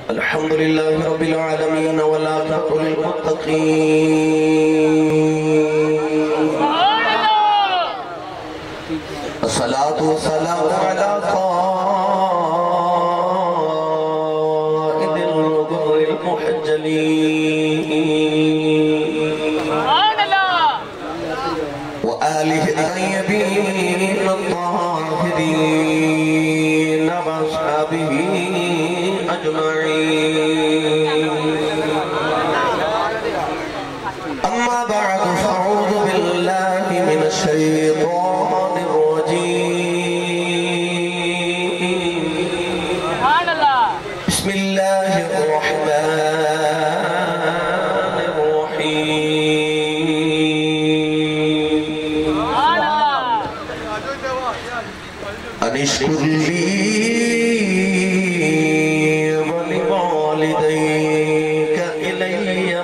الحمد لله رب العالمين والعاقبة للمتقين الصلاة والسلام على قائد الغر المحجلين وآله الطيبين الطاهرين وأصحابه أجمعين أما بعد فأعوذ بالله من الشيطان الرجيم بسم الله الرحمن الرحيم أن اشكر لي ولوالديك إلي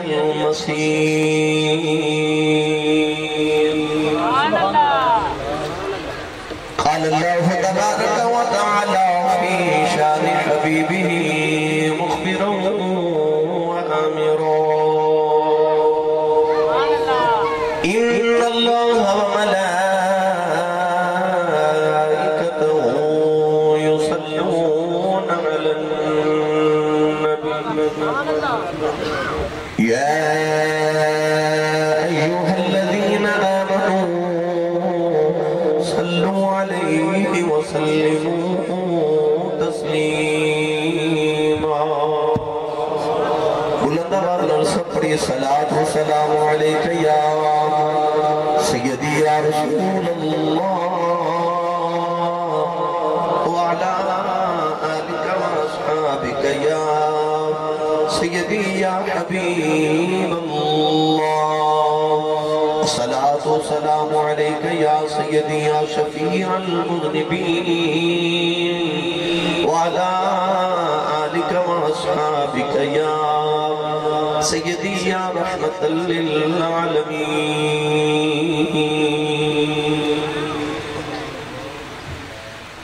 المصير قال الله تبارك وتعالى في شان حبيبه مخبرا وآمرا إن الله وملائكته يصلون على النبي يا أيها الذين آمنوا صلوا عليه وسلموا تسليما بلند آواز سب پڑھی صلاة والسلام علیکہ یا سیدی یا رسول اللہ وعلى آلك وأصحابك يا سيدي يا حبيب الله الصلاة والسلام عليك يا سيدي يا شفيع المذنبين وعلى آلك وأصحابك يا سيدي يا رحمة للعالمين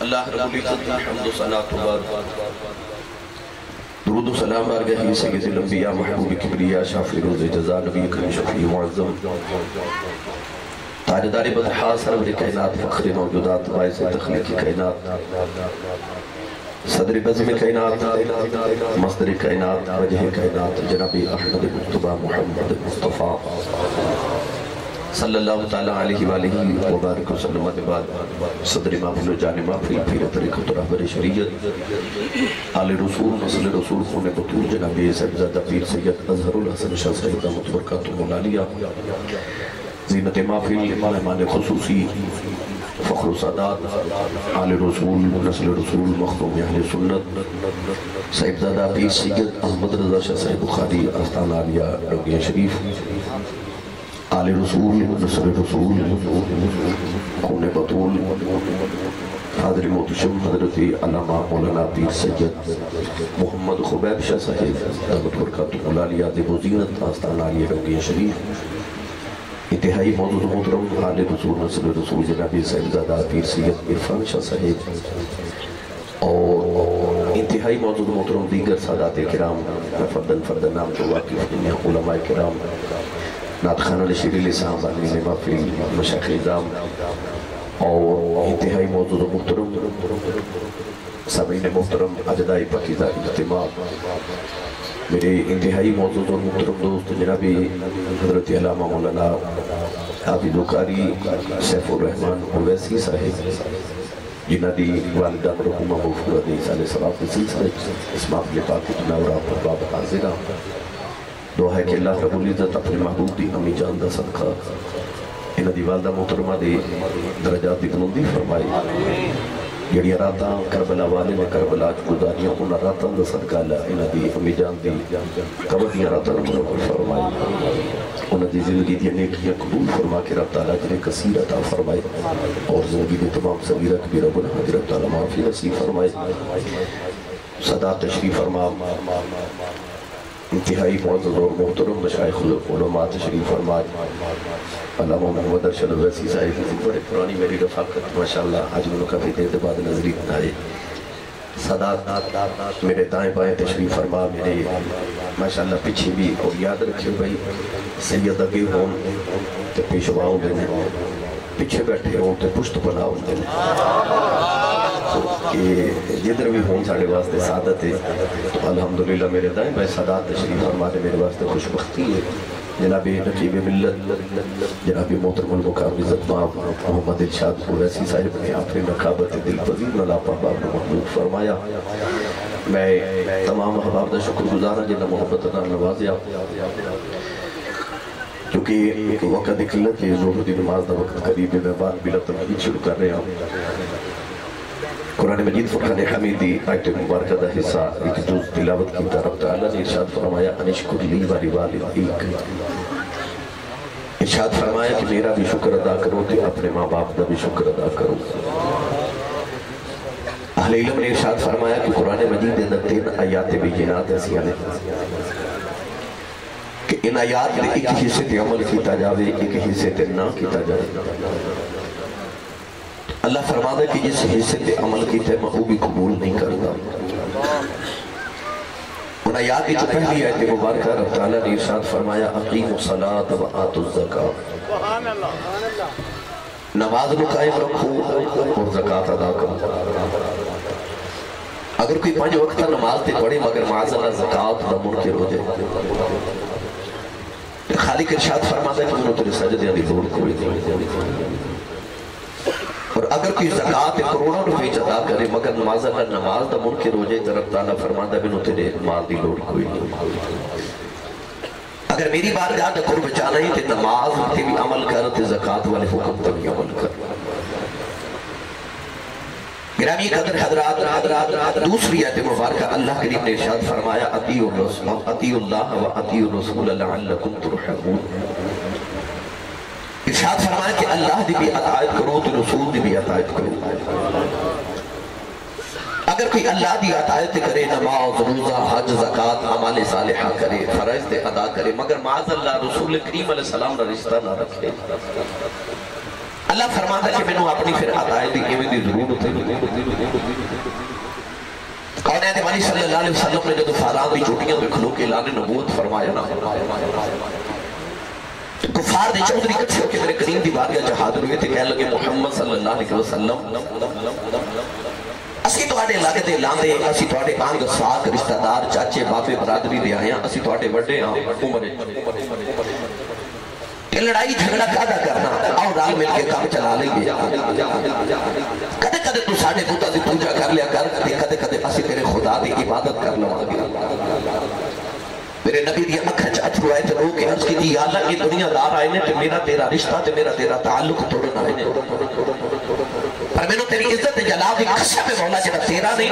اللہ رب العزت حمد و صلاة و بار درود و سلام بارگاہی سید الانبیاء محبوب کبریاء شافی روز جزا نبی کریم شفیع معظم تاجدار بطحا سرور کائنات فخر موجودات باعث تخلیق کائنات صدر بزم کائنات مصدر کائنات وجہ کائنات جناب احمد مصطفیٰ محمد مصطفیٰ صلی اللہ تعالیٰ علیہ وآلہ وبارک وسلم بعد صدر محفل و جان محفل پیر طریقت و رہبر شریعت آل رسول نسل رسول خون بطول جناب صاحبزادہ پیر سید اظہر الحسن شاہ صاحبہ متبرکات و ملالیہ زینت محفل مہمان خصوصی فخر و سادات آل رسول نسل رسول مخدوم اہل سنت صاحبزادہ پیر سید احمد رضا شاہ صاحب بخاری آستان عالیہ رنگی شریف آل رسول نصر رسول خون بطول حاضر محتشم حضرت علامہ مولانا پیر سید محمد خبیب شاہ صاحب دامت برکات ملالیہ عادب و زینت آستان عالیہ رنگی شریف انتہائی موجود محترم آل رسول نصر رسول جناب صاحبزادہ پیر سید عرفان شاہ صاحب اور انتہائی موجود محترم دیگر سادات کرام فردن نام جو واقف ہیں علماء کرام نعت خانہ لشیر لسان بانین محفل مشاخ ازام اور انتہائی موجود محترم سامعین محترم اجدائی پاکیزہ اجتماع میرے انتہائی موجود محترم دوست جنابی حضرت علامہ مولانا عابد قاری سیف الرحمن اویسی صاحب جنہ دی والدہ مرحومہ مغفورہ دی سالِ صلاف سلسلہ اس محفل پاک تناورہ پر باب حاضرہ دعا ہے کہ اللہ رب العزت اپنے محبوب دی امی جان دا صدقہ انہ دی والدہ محترمہ دی درجات دی بلندی فرمائی جڑی راتاں کربلا والے نے کربلا گزاریاں انہ راتاں دا صدقہ اللہ انہ دی امی جان دی قبضیاں راتاں منور فرمائی انہ دی زندگی دی نیکیاں قبول فرما کے رب تعالیٰ جنہیں کثیر عطا فرمائی اور زندگی دی تمام صغیرہ کبیرہ گناہ دی رب تعالیٰ معافی نصیب فرمائی صدا تشریف فرما انتہائی معزز اور محترم مشایخ علماء تشریف فرمائے علامہ محمد ارشد ویسی صاحب بڑے پرانی میری رفاقت ماشاءاللہ آج انہوں کافی دیر بعد نظری آئے سادات میرے دائیں بائیں تشریف فرما، میرے ماشاءاللہ پیچھے بھی اور یاد رکھیں بھائی سید اگے ہون تے پیشواؤں دینے، پیچھے بیٹھے ہوں تے پشت بناؤں دینے، کہ جدھر بھی ہوں ساڑھے واسطے سعادت ہے۔ تو الحمدللہ میرے دائیں بائیں سادات تشریف فرما نے میرے واسطے خوشبختی ہے۔ جناب نقیب ملت جناب محترم المقام عزت مآب محمد ارشاد اویسی صاحب نے اپنے نقابت دل پذیر ملاپا باب محمود فرمایا۔ میں تمام احباب دا شکر گزارا جنہ محبت نہ نوازیا، کیونکہ وقت قلت ہے، ظہر دی نماز دا وقت قریب ہے، میں بات بلا تمہید شروع کر رہے ہیں۔ قرآن مجید فرقان حمیدی آیت مبارکہ دا حصہ ایک جز تلاوت کی طرف تعالیٰ نے ارشاد فرمایا انشکر لی والی والدیک، ارشاد فرمایا کہ میرا بھی شکر ادا کرو کہ اپنے ماں باپ دا بھی شکر ادا کرو۔ اہل علم نے ارشاد فرمایا کہ قرآن مجید دے اندر 3 آیات بینات ایسی ہیں کہ ان آیات دے ایک حصے تے عمل کیتا جاوے، ایک حصے تے نہ کیتا جاوے۔ اللہ فرما دے کہ جس حصے تے عمل کیتے میں وہ بھی قبول نہیں کرتا۔ ان آیات کی جو پہلی آیت مبارکہ رب تعالیٰ نے ارشاد فرمایا اقیموا الصلاۃ وآتوا الزکاۃ، نماز نو قائم رکھو اور زکاۃ ادا کرو۔ اگر کوئی 5 وقت نماز تے پڑھے مگر معاذ اللہ زکاۃ دا منکر ہو جائے، خالق ارشاد فرما دے کہ انہوں تیرے سجدے دی لوڑ کوئی نہیں۔ اور اگر کوئی زکاة کروڑوں روپے ادا کرے مگر نماز اللہ نماز دا منکر ہو جائے تو رب تعالیٰ فرماتا ہے بنو تیرے مال دی لوڑ کوئی نہیں۔ اگر میری بارگاہ دا قرب چاہنا ہے تو نماز تے بھی عمل کر تے زکاة والے حکم تے بھی عمل کر۔ گرامی قدر حضرات دوسری آیت مبارکہ اللہ کریم نے ارشاد فرمایا اطیعوا اللہ و اطیعوا الرسول لعلکم ترحمون، ارشاد فرمایا کہ اللہ دی بھی اطاعت کرو تو رسول دی بھی اطاعت کرو۔ اگر کوئی اللہ دی اطاعت کرے، نماز روزہ حج زکاة عمال صالحہ کرے، فرائض دے ادا کرے مگر معاذ اللہ رسول کریم علیہ السلام کا رشتہ نہ رکھے، اللہ فرماتا ہے کہ میں نے اپنی پھر اطاعت دی ایویں دی ضرورت ہے۔ کائنات والی صلی اللہ علیہ وسلم نے جب فاران دی چوٹیاں پہ کھلو کے اعلان نبوت فرمایا نا، کفار دے چودری کچھے ہو کے میرے کریم دی بارگاہ جہاد ہوئے تھے، کہہ لگے محمد صلی اللہ علیہ وسلم اسی توڑے لگتے لاندے، اسی توڑے آنگ ساک رشتہ دار چاچے باپے برادری دے آئے ہیں، اسی توڑے وڈے ہیں عمرے کہ لڑائی جھگڑا کادا کرنا آؤ رال مل کے کام چلا لیں گے، کدے کدے تو ساڑھے بوتا دی پوجا کر لیا کر، کدے کدے اسی تیرے خدا دی عبادت کر لوا گیا۔ میرے نبی دی اکھا چاچو آئے تھے لوگ کہ عرض کی تھی یا اللہ یہ دنیا دار آئے نے تو میرا تیرا رشتہ تو میرا تیرا تعلق توڑنا آئے نے، پر میں نے تیری عزت جلال دی قسم ہے مولا جب تیرا نہیں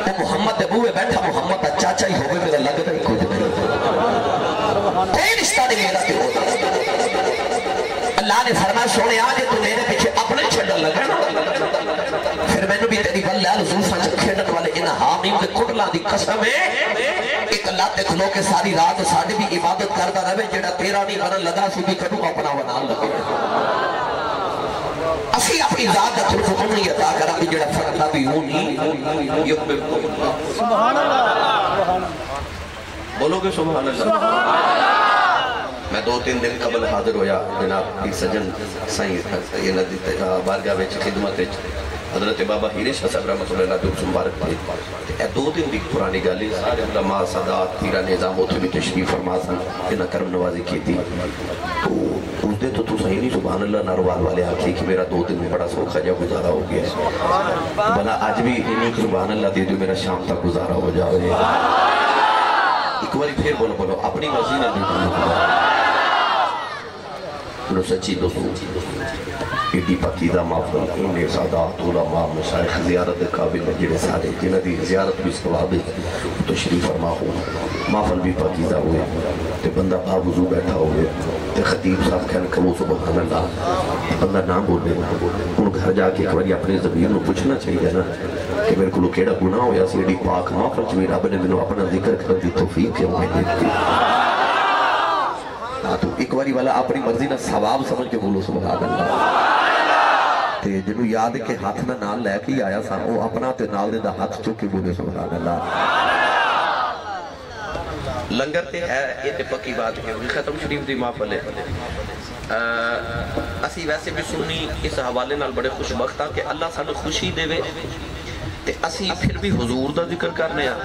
وہ محمد ابوے بیٹھا محمد دا چاچا ہی ہوئے میرا لگتا ہی کچھ نہیں، کوئی رشتہ نہیں میرا تیرا۔ اللہ نے فرمایا سونے آجے تو میرے پیچھے اپنے چھڑا لگنا، پھر میں نے بھی تیری بلال زلفہ چکھیڑن والے انہا حامیم دے کٹلا دی قسم ہے، ایک اللہ تے کھلو کے ساری رات ساڑھے بھی عبادت کرتا رہے جڑا تیرا نہیں بنا لگا سی بھی کٹو اپنا بنا لگے۔ اسی اپنی ذات دا صرف انہی عطا کرا بھی جڑا فرقہ بھی ہونی سبحان اللہ، بولو گے سبحان اللہ۔ میں 2-3 دن قبل حاضر ہویا جناب ایک سجن سائیں بارگاہ ویچ خدمت حضرت بابا ہیرے شاہ صاحب رحمت اللہ علیہ دوست مبارک تھے، 2 دن دی پرانی گالی سارے علماء صدات تیرہ نظام ہوتے بھی تشریف فرما سن انہا کرم نوازی کی تھی، تو اس دن تو صحیح نہیں سبحان اللہ ناروال والے آکھی کہ میرا 2 دن میں بڑا سوکھا جا گزارا ہو گیا، بنا آج بھی انہی سبحان اللہ دے جو میرا شام تک گزارا ہو جاوے۔ ایک باری پھر بولو اپنی مرضی نہ دیکھو سچی دوستو ایڈی پاکیدہ محفل انہیں سادات علماء مشایخ زیارت قابل جڑے سارے جنہ دی زیارت بھی ثواب تشریف فرما ہو، محفل بھی پاکیدہ ہوئے تے بندہ باوضو بیٹھا ہوئے تے خطیب صاحب کہنے کبو سبحان اللہ، بندہ نہ بولے ان گھر جا کے ایک باری اپنے ضمیر نو پوچھنا چاہیے نا کہ میرے کو کیڑا گناہ ہویا سی ایڈی پاک محفل چ میرا رب نے مینوں اپنا ذکر کرن دی توفیق کیوں نہیں دیتی۔ تو ایک باری والا اپنی مرضی نہ ثواب سمجھ کے بولو سبحان اللہ۔ تے جنہوں یاد ہے کہ ہاتھ میں نال لے کے آیا سا وہ اپنا تے نال دے دا ہاتھ چکے بولے سبحان اللہ لنگر تے ہے یہ تے پکی بات ہے ختم شریف دی محفل ہے اسی ویسے بھی سنی اس حوالے نال بڑے خوش بخت ہاں کہ اللہ سانو خوشی دے وے تے اسی پھر بھی حضور دا ذکر کرنے ہیں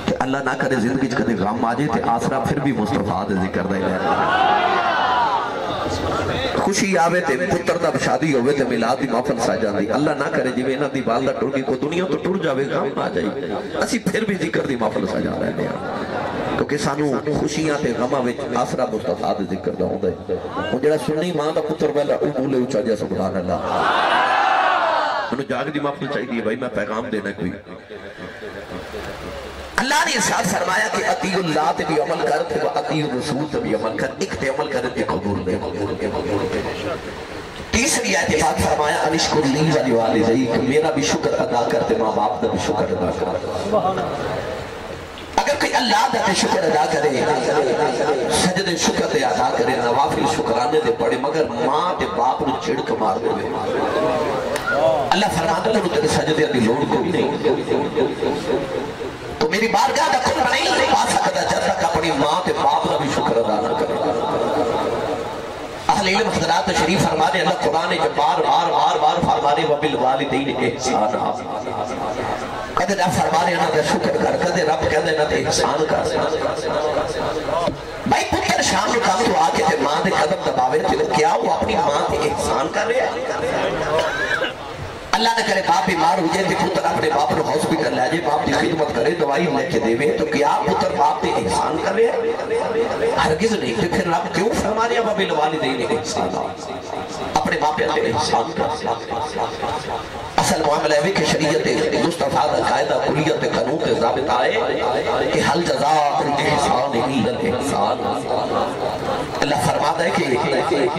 کہ اللہ نہ کرے زندگی کدے غم آ جائے تے آسرا پھر بھی مصطفیٰ دے ذکر دے لے خوشی آوے تے پتر دا شادی ہوئے تے میلاد دی محفل سجا دی اللہ نہ کرے جی انہاں دی والدہ ٹر گئی کو دنیا تو ٹر جاوے غم آ جائے اسی پھر بھی ذکر دی محفل سجا رہے ہیں کیونکہ سانو خوشیاں تے غماں وچ آسرا مصطفیٰ دے ذکر دا ہوندا ہے ہن جڑا سنی ماں دا پتر ویلا او بولے اونچا جا سبحان اللہ انہوں جاگ دی محفل چاہیے بھائی میں پیغام دینا کوئی اللہ نے ارشاد فرمایا کہ اطیع اللہ تے بھی عمل کر تے اطیع الرسول تے بھی عمل کر ایک تے عمل کر تے قبول دے تیسری آیت پاک فرمایا انشکر لی ولی والدیک میرا بھی شکر ادا کرتے ماں باپ دا بھی شکر ادا کرتے اگر کوئی اللہ دا تے شکر ادا کرے سجد شکر تے ادا کرے نوافل شکرانے دے پڑے مگر ماں تے باپ نو چھڑک مار دے اللہ فرماتا ہے تیرے سجدے دی لوڑ کوئی نہیں تو میری بارگاہ دا کھل نہیں پا سکتا جب تک اپنی ماں تے باپ دا بھی شکر ادا نہ کرے اہل علم حضرات شریف فرمانے اللہ قرآن جب بار فرمانے وبالوالدین احسانا کدے رب فرمانے انہاں دا شکر کر کدے رب کہندے انہاں تے احسان کر بھائی پتر شام نو کام تو آ کے تے ماں دے قدم دباوے تے کیا وہ اپنی ماں تے احسان کر رہے ہیں اللہ نہ کرے باپ بیمار ہو جائے تے پتر اپنے باپ نو ہاسپٹل لے جائے باپ دی خدمت کرے دوائی لے کے دے تو کیا پتر باپ تے احسان کر رہے ہیں ہرگز نہیں تو پھر رب کیوں فرما رہا وبالوالدین احسانا اپنے باپ تے احسان کر اصل معاملہ ہے کہ شریعت مصطفیٰ دا قاعدہ کلیت قانون تے ضابط آئے کہ حل جزاء الاحسان الا الاحسان اللہ فرماتا ہے کہ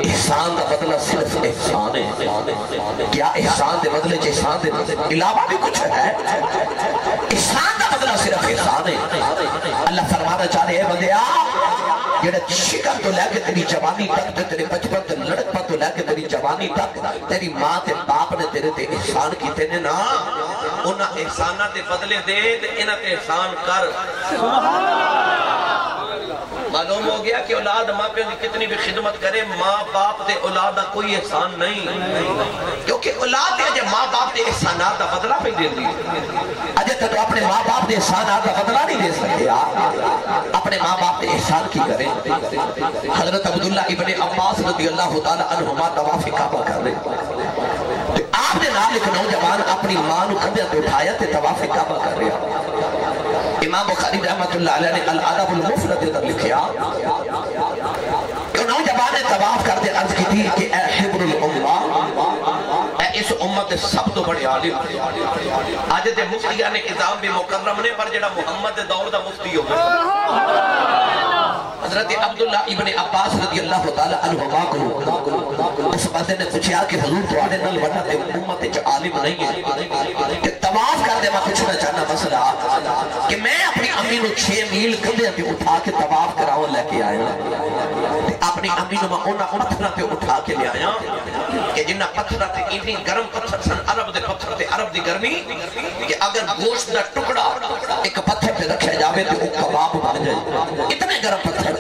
احسان دا بدلہ صرف احسان ہے کیا احسان دے بدلے احسان دے علاوہ بھی کچھ ہے احسان دا بدلہ صرف احسان ہے اللہ فرمانا چاہ رہے ہیں بندیا جڑا شکر تو لے کے تیری جوانی تک تیرے بچپن تے لڑکپن تو لے کے تیری جوانی تک تیری ماں تے باپ نے تیرے تے احسان کیتے نے نا انہاں احساناں دے بدلے دے تے انہاں تے احسان کر معلوم ہو گیا کہ اولاد ماں پہ کتنی بھی خدمت کرے ماں باپ دے اولاد دا کوئی احسان نہیں کیونکہ اولاد دے جب ماں باپ دے احسانات دا بدلہ پہ دے دی اجے تو اپنے ماں باپ دے احسانات دا بدلہ نہیں دے سکتے اپنے ماں باپ دے احسان کی کریں حضرت عبداللہ ابن عباس رضی اللہ تعالی عنہما طواف کعبہ کر رہے آپ نے نام ایک نوجوان اپنی ماں نو کندھے تے اٹھایا تے طواف کعبہ کر رہا امام بخاری رحمت اللہ علیہ نے الادب المفرد در لکھیا کہ نوجوان نے طواف کرتے عرض کی تھی کہ اے حبر الامہ اے اس امت سب تو بڑے عالم آج دے مفتیان اعظام بھی مکرم نے پر جڑا محمد دے دور دا مفتی ہو گئے حضرت عبداللہ ابن عباس رضی اللہ تعالی عنہما کو اس بندے نے پوچھا کہ حضور تواڈے نال وڈا تے امت وچ عالم نہیں ہے کہ طواف کرتے میں پوچھنا چاہنا مسئلہ کہ میں اپنی امی نو 6 میل کندھے تے اٹھا کے طواف کراون لے کے آیا اپنی امی نو میں انہاں پتھراں تے اٹھا کے لے آیا کہ جنہ پتھراں تے اتنی گرم پتھر سن عرب دے پتھر تے عرب دی گرمی کہ اگر گوشت دا ٹکڑا ایک پتھر تے رکھیا جاوے تے وہ کباب بن جائے اتنے گرم پتھر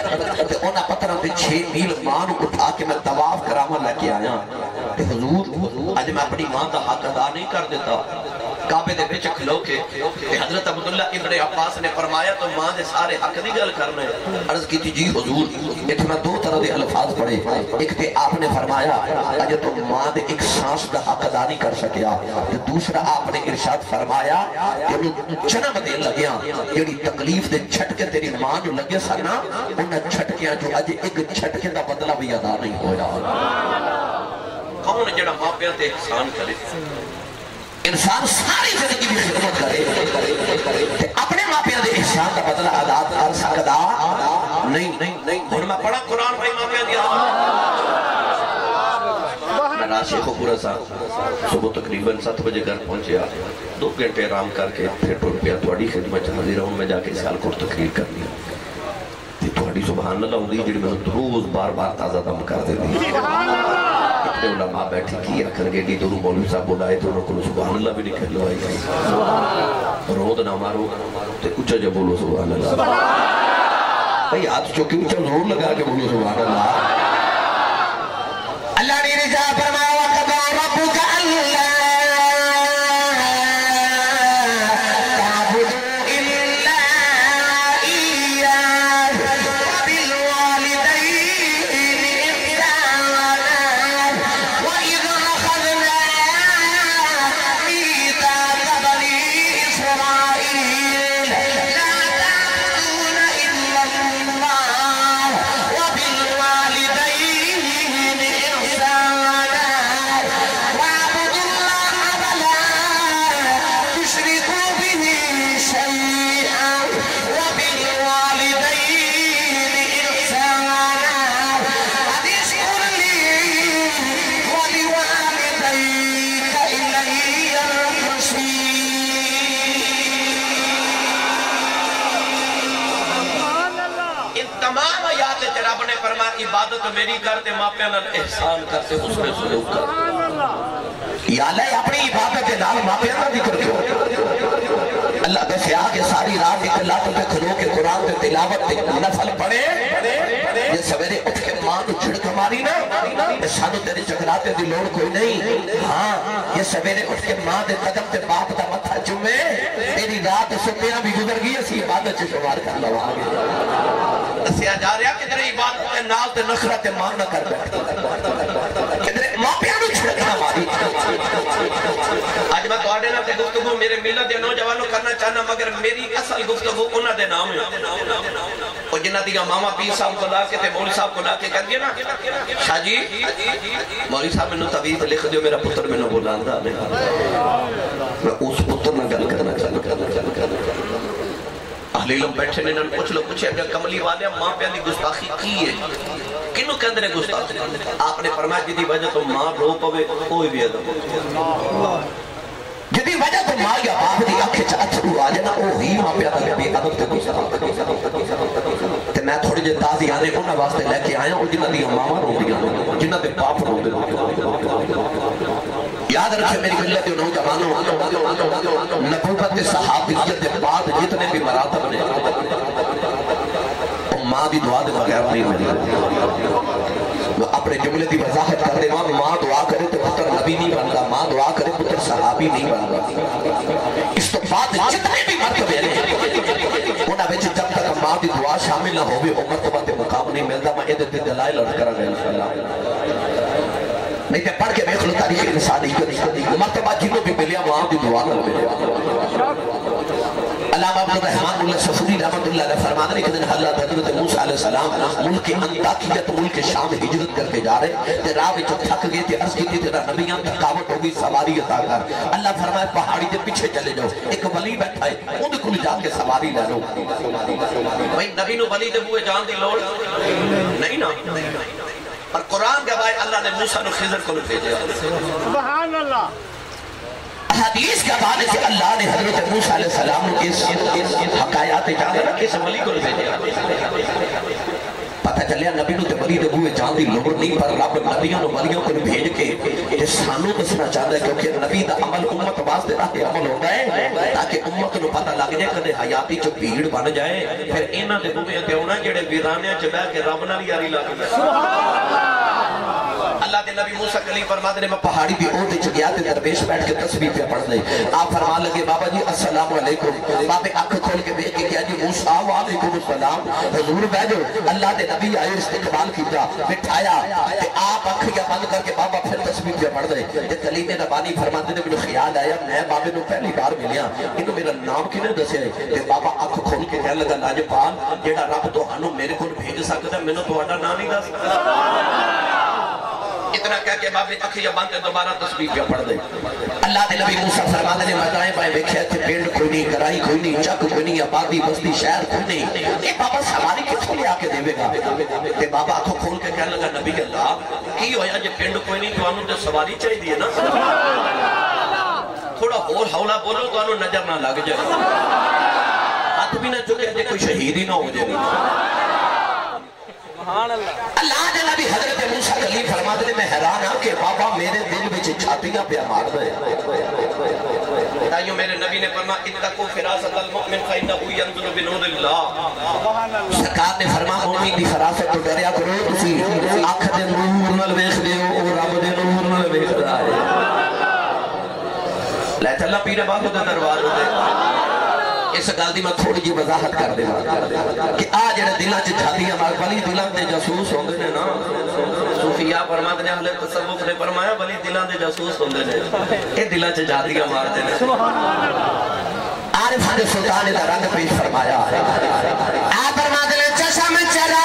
تے انہاں پتھراں تے 6 میل ماں نو اٹھا کے میں طواف کراون لے کے آیا کہ حضور اج میں اپنی ماں دا حق ادا نہیں کر دیتا کعبے دے وچ کھلو کے حضرت عبداللہ ابن عباس نے فرمایا تو ماں دے سارے حق دی گل کرنا ہے عرض کی تھی جی حضور ایتھے میں 2 طرح دے الفاظ پڑھے ایک تے آپ نے فرمایا اجے تو ماں دے ایک سانس دا حق ادا نہیں کر سکیا تے دوسرا آپ نے ارشاد فرمایا کہ جنم دین لگیا جڑی تکلیف دے چھٹکے تیری ماں نو لگے سنا انہاں چھٹکیاں جو اج ایک چھٹکے دا بدلہ بھی ادا نہیں ہویا کون جڑا ماں پیاں تے احسان کرے انسان ساری زندگی بھی خدمت کرے اپنے ماں پیاں دے احسان دا بدلہ ادا کر سکدا نہیں ہن میں پڑھا قرآن بھائی ماں پیاں دی میں رات شیخ پورا صاحب صبح تقریباً 7 بجے گھر پہنچیا 2 گھنٹے آرام کر کے پھر ٹر پیا تھوڑی خدمت حاضر ہوں میں جا کے سیالکوٹ تقریر کرنی تھوڑی سبحان اللہ ہوندی جڑی میں روز بار بار تازہ دم کر دیتی سارے علماء بیٹھے کی آخر گے ڈی دونوں مولوی صاحب بلائے تو انہوں کو سبحان اللہ بھی نکل لو آئی رود نہ مارو تے اچھا جب بولو سبحان اللہ بھئی ہاتھ چوکی اچھا زور لگا کے بولو سبحان اللہ اللہ نے رضا فرمایا وَقَضَى رَبُّكَ أَلَّا عبادت میری کرتے ماپیاں احسان کرتے حسن سلوک کرتے یا اللہ اپنی عبادت کے نال ماپیاں نہ ذکر کیوں اللہ کا سیاہ کے ساری رات ایک اللہ پہ کھلو کے قرآن پہ تلاوت پہ نفل پڑھے یہ سویرے اٹھ کے ماں تو چھڑک ماری نا سانو تیرے چکراتے دی لوڑ کوئی نہیں ہاں یہ سویرے اٹھ کے ماں دے قدم تے باپ دا متھا چومے تیری رات ستیاں بھی گزر گئی اسی عبادت سے شمار کر لو آگے دسیا جا رہا کہ تیرے عبادت تے نال تے نخرہ تے مان نہ کر بیٹھ کہ تیرے ماں پیانو چھڑکنا ماری آج میں توڑے نہ تے گفتگو میرے ملت دے نوجوانوں کرنا چاہنا مگر میری اصل گفتگو انہ دے نام ہے اور جنہ دیا ماما پیر صاحب کو لا کے تے مولی صاحب کو لا کے کر دیا نا شاہ جی مولی صاحب میں نے طویل لکھ دیو میرا پتر میں نے بولاندہ میں اس پتر میں گل کرنا چاہنا اہل علم بیٹھے نے پوچھ لو پوچھے اگر کملی والے ماں پہ دی گستاخی کی ہے کنوں کے اندر گستاخی آپ نے فرمایا جدی وجہ تو ماں رو پوے کوئی بھی ادب جدی وجہ تو ماں یا باپ دی آنکھیں چاہت رو آ جانا او ہی ماں پہ ادب بے ادب تے گستاخی تے میں تھوڑی جے تازی آنے انہاں واسطے لے کے آیا اور جنہ دی ماما رو دیا جنہ دے باپ رو دیا یاد رکھے میری ملت و نوجوانوں نبوت صحابیت کے بعد جتنے بھی مراتب نے ماں بھی دعا دے بغیر نہیں ملی وہ اپنے جملے دی وضاحت کر دے ماں دعا کرے تو پتر نبی نہیں بنتا ماں دعا کرے پتر صحابی نہیں بنتا اس تو بعد جتنے بھی مرتبے ہیں انہاں بچے جب تک ماں دی دعا شامل نہ ہوئے مرتبہ تے مقام نہیں ملتا میں ادھر تے دلائل ارد کرا گیا انشاءاللہ نہیں تے پڑھ کے دیکھ لو تاریخ انسانی مرتبہ جنہوں بھی ملیا وہاں بھی دعا نہ ملیا علامہ عبد الرحمن اللہ صفوری رحمت اللہ علیہ فرمانے کہ دن حضرت حضرت موسیٰ علیہ السلام ملک انطاکیت ملک شام ہجرت کر کے جا رہے تے راہ وچ تھک گئے تے عرض کی تھی تیرا نبیاں تھکاوٹ ہوگی سواری عطا کر اللہ فرمائے پہاڑی دے پیچھے چلے جاؤ ایک ولی بیٹھا ہے ان کو جا کے سواری لے لو بھئی نبی نو ولی دے بوئے جان دی لوڑ نہیں نا اور قرآن کے بعد اللہ نے موسیٰ نو خضر کو بھیجا سبحان اللہ حدیث کے بعد سے اللہ نے حضرت موسیٰ علیہ السلام نے اس حقایات جانا کس ولی کو بھیجا پتہ چلیا نبی نو تے ولی دے بوئے جان دی لوڑ نہیں پر رب نبیوں نو ولیوں کو بھیج کے تے سانو دسنا چاہتا ہے کیونکہ نبی دا عمل امت واسطے راہ عمل ہوتا ہے تاکہ امت نو پتہ لگ جائے کدے حیاتی چ بھیڑ بن جائے پھر انہاں دے بوئے تے ہونا جڑے ویرانے چ بیٹھ کے رب نال یاری لگ جائے سبحان اللہ اللہ دے نبی موسیٰ کلیم فرماتے نے میں پہاڑی بھی اوٹے چ گیا تے درویش بیٹھ کے تسبیح پہ پڑھ لے آپ فرمان لگے بابا جی السلام علیکم بابے آنکھ کھول کے دیکھ کے کیا جی موسیٰ وعلیکم السلام حضور بیٹھو اللہ دے نبی آئے استقبال کیتا بٹھایا تے آپ آنکھیں بند کر کے بابا پھر تسبیح پہ پڑھ لے تے کلیم ربانی فرماتے نے مجھے خیال آیا میں بابے نو پہلی بار ملیا انہوں میرا نام کنے دسے تے بابا آنکھ کھول کے کہنے لگا لاجپال جیڑا رب تہانوں میرے کول بھیج سکدا مینوں تہاڈا نام نہیں دس اتنا کہہ کے باپ نے اکھیاں باندھے دوبارہ تسبیح پہ پڑھ دے اللہ دے نبی موسیٰ فرمانے نے مدائیں بائیں بیکھے تھے پینڈ کوئی نہیں کرائی کوئی نہیں چک کوئی نہیں آبادی بستی شہر کوئی نہیں اے بابا سواری کتوں لے آکے دے گا تے بابا آنکھوں کھول کے کہنے لگا نبی اللہ کی ہویا جب پینڈ کوئی نہیں تو انہوں نے سواری چاہی دیئے نا تھوڑا اور حولا بولو تو انہوں نظر نہ لگ جائے ہاتھ بھی نہ چکے جے کوئی شہید ہی نہ ہو جائے اللہ دے نبی حضرت موسیٰ کلیم فرماتے ہیں میں حیران ہوں کہ بابا میرے دل میں چھاتیاں پہ مار دے تائیوں میرے نبی نے فرمایا اتقوا فراست المؤمن فإنه ينظر بنور اللہ سرکار نے فرمایا مومن دی فراست تو ڈریا کرو تسی آنکھ دے نور نال ویکھ دیو او رب دے نور نال ویکھدا ہے لے چلا پیر باغ دے دروازے تے اس گل دی میں تھوڑی جی وضاحت کر دے کہ آ جڑے دلاں چ چھاتیاں مار ولی دلاں دے جاسوس ہوندے نے نا صوفیاء فرماتے ہیں اہل تصوف نے فرمایا ولی دلاں دے جاسوس ہوندے نے اے دلاں چ چھاتیاں ماردے نے سبحان اللہ عارف نے سلطان دا رنگ پیش فرمایا آ فرماتے ہیں چشم چرا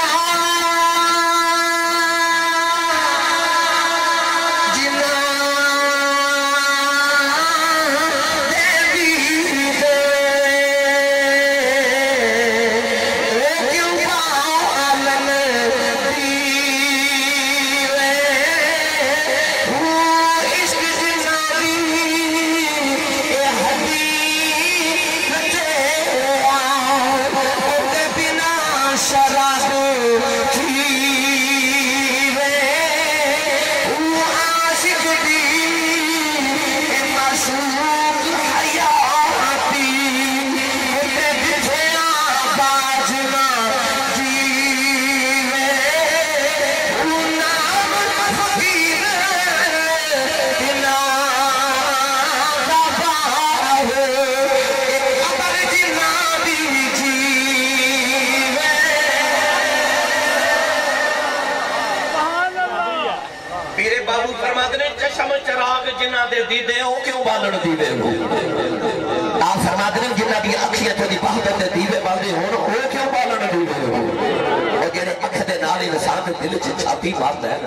دیدے ہو کیوں بالن دیوے ہو آپ فرماتے ہیں جنہ بھی اکھیاں تو دی بہتر دے دیوے بالدے ہو ہو کیوں بالن دیوے ہو اور جنہ اکھ دے نالی نسان دے دل چھاتی بات ہے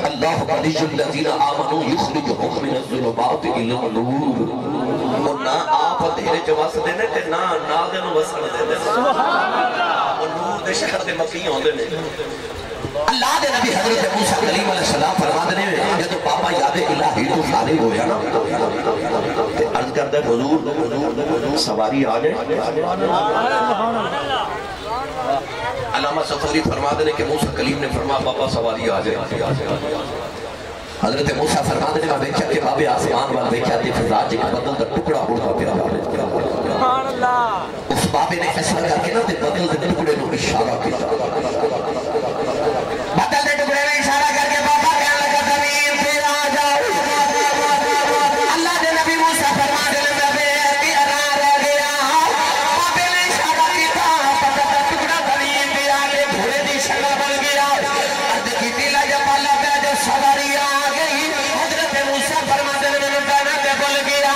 اللہ ولی الذین آمنوا یخرجهم من الظلمات الی النور اور نہ آپ دھیرے جو وس دے نے تے نہ نال دے نو وسن دے دے سبحان اللہ اور نور دے شہر دے مکی ہوندے نے اللہ دے نبی حضرت موسیٰ کلیم علیہ السلام فرماتے ہیں جب بابا یاد الہی تو فارغ ہو جانا عرض کرتا ہے حضور سواری آ جائے علامہ صفوری فرماتے ہیں کہ موسیٰ کلیم نے فرمایا بابا سواری آ جائے حضرت موسیٰ فرماتے ہیں میں بیچا کہ بابے آسمان وال بیچا دی فضا جی کا بدل در ٹکڑا اڑتا پیا اس بابے نے فیصلہ کر کے نا دے بدل در ٹکڑے نو اشارہ کیا بدل دے ٹکڑے میں اشارہ کر کے بابا کہنے لگا زمین پھر آ جاؤ اللہ دے نبی موسیٰ فرماتے ہیں میں بے پیارا رہ گیا بابے نے اشارہ کیا بدل دے ٹکڑا زمین پھر آ کے گھوڑے دی شکل بن گیا ارد کی تیلا جب اللہ پہ جو سواری آ گئی حضرت موسیٰ فرماتے ہیں میں بہنا کے بل گیا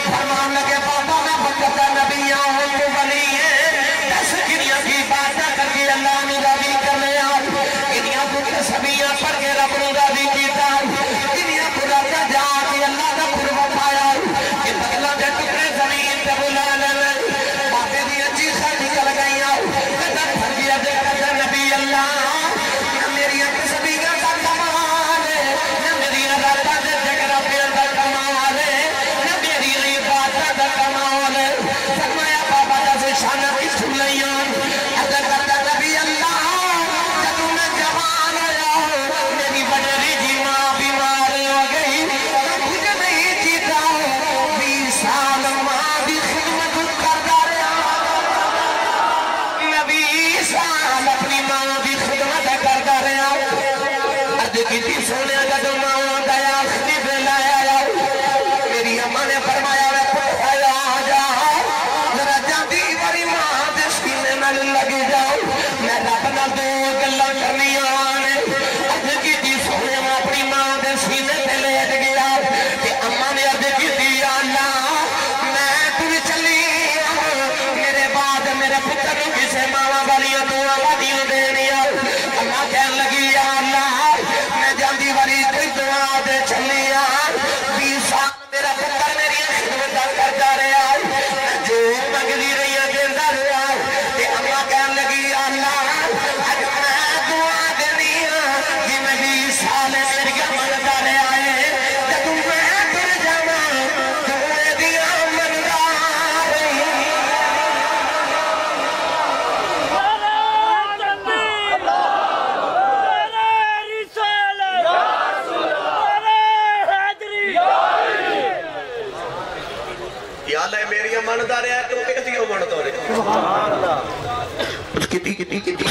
فرمان لگے بابا میں بکتا نبی آؤں تو ولی ہے دس کنیاں کی باتیں کر کے اللہ نے راضی کرنے آؤں سبیاں پر کے رب نے راضی کیتا دنیا پراتا جا کے اللہ کا قرب پایا کہ بدلا دے ٹکڑے زمین پہ بلا لے باتیں دی اچھی خر نکل گئی قدر بھر گیا دے قدر نبی اللہ میری اپنی سبیاں کا کمال ہے میری راتا دے ذکر پیر کا کمال ہے میری عبادت کا کمال ہے فرمایا بابا جیسے شان کی سنیاں قدر کرتا نبی اللہ میری بڑی جی ماں بیمار ہو گئی کچھ نہیں جیتا 20 سال ماں بھی خدمت کرتا رہا میں 20 سال اپنی ماں بھی خدمت کرتا رہا ارد کی سونے جب ماں گیا خدمت لایا میری اماں نے فرمایا میں پڑھایا جا ذرا جاتی بڑی ماں دے سینے میں لگ جاؤ میں رب نہ دو گلاں کرنی اپنی ماں دے سینے تے لیٹ گیا کہ اماں نے عرض کی دی اللہ میں تر چلی میرے بعد میرے پتر کو کسے ماں والیاں دعا والیاں دینیا اماں کہنے لگی یا اللہ میں جاندی والی کوئی دعا دے چلی 20 سال میرا پتر میری خدمت کرتا رہا جو منگلی رہی دیندہ رہا تے اماں کہنے لگی یا اللہ اج میں دعا دینی جی میں 20 سال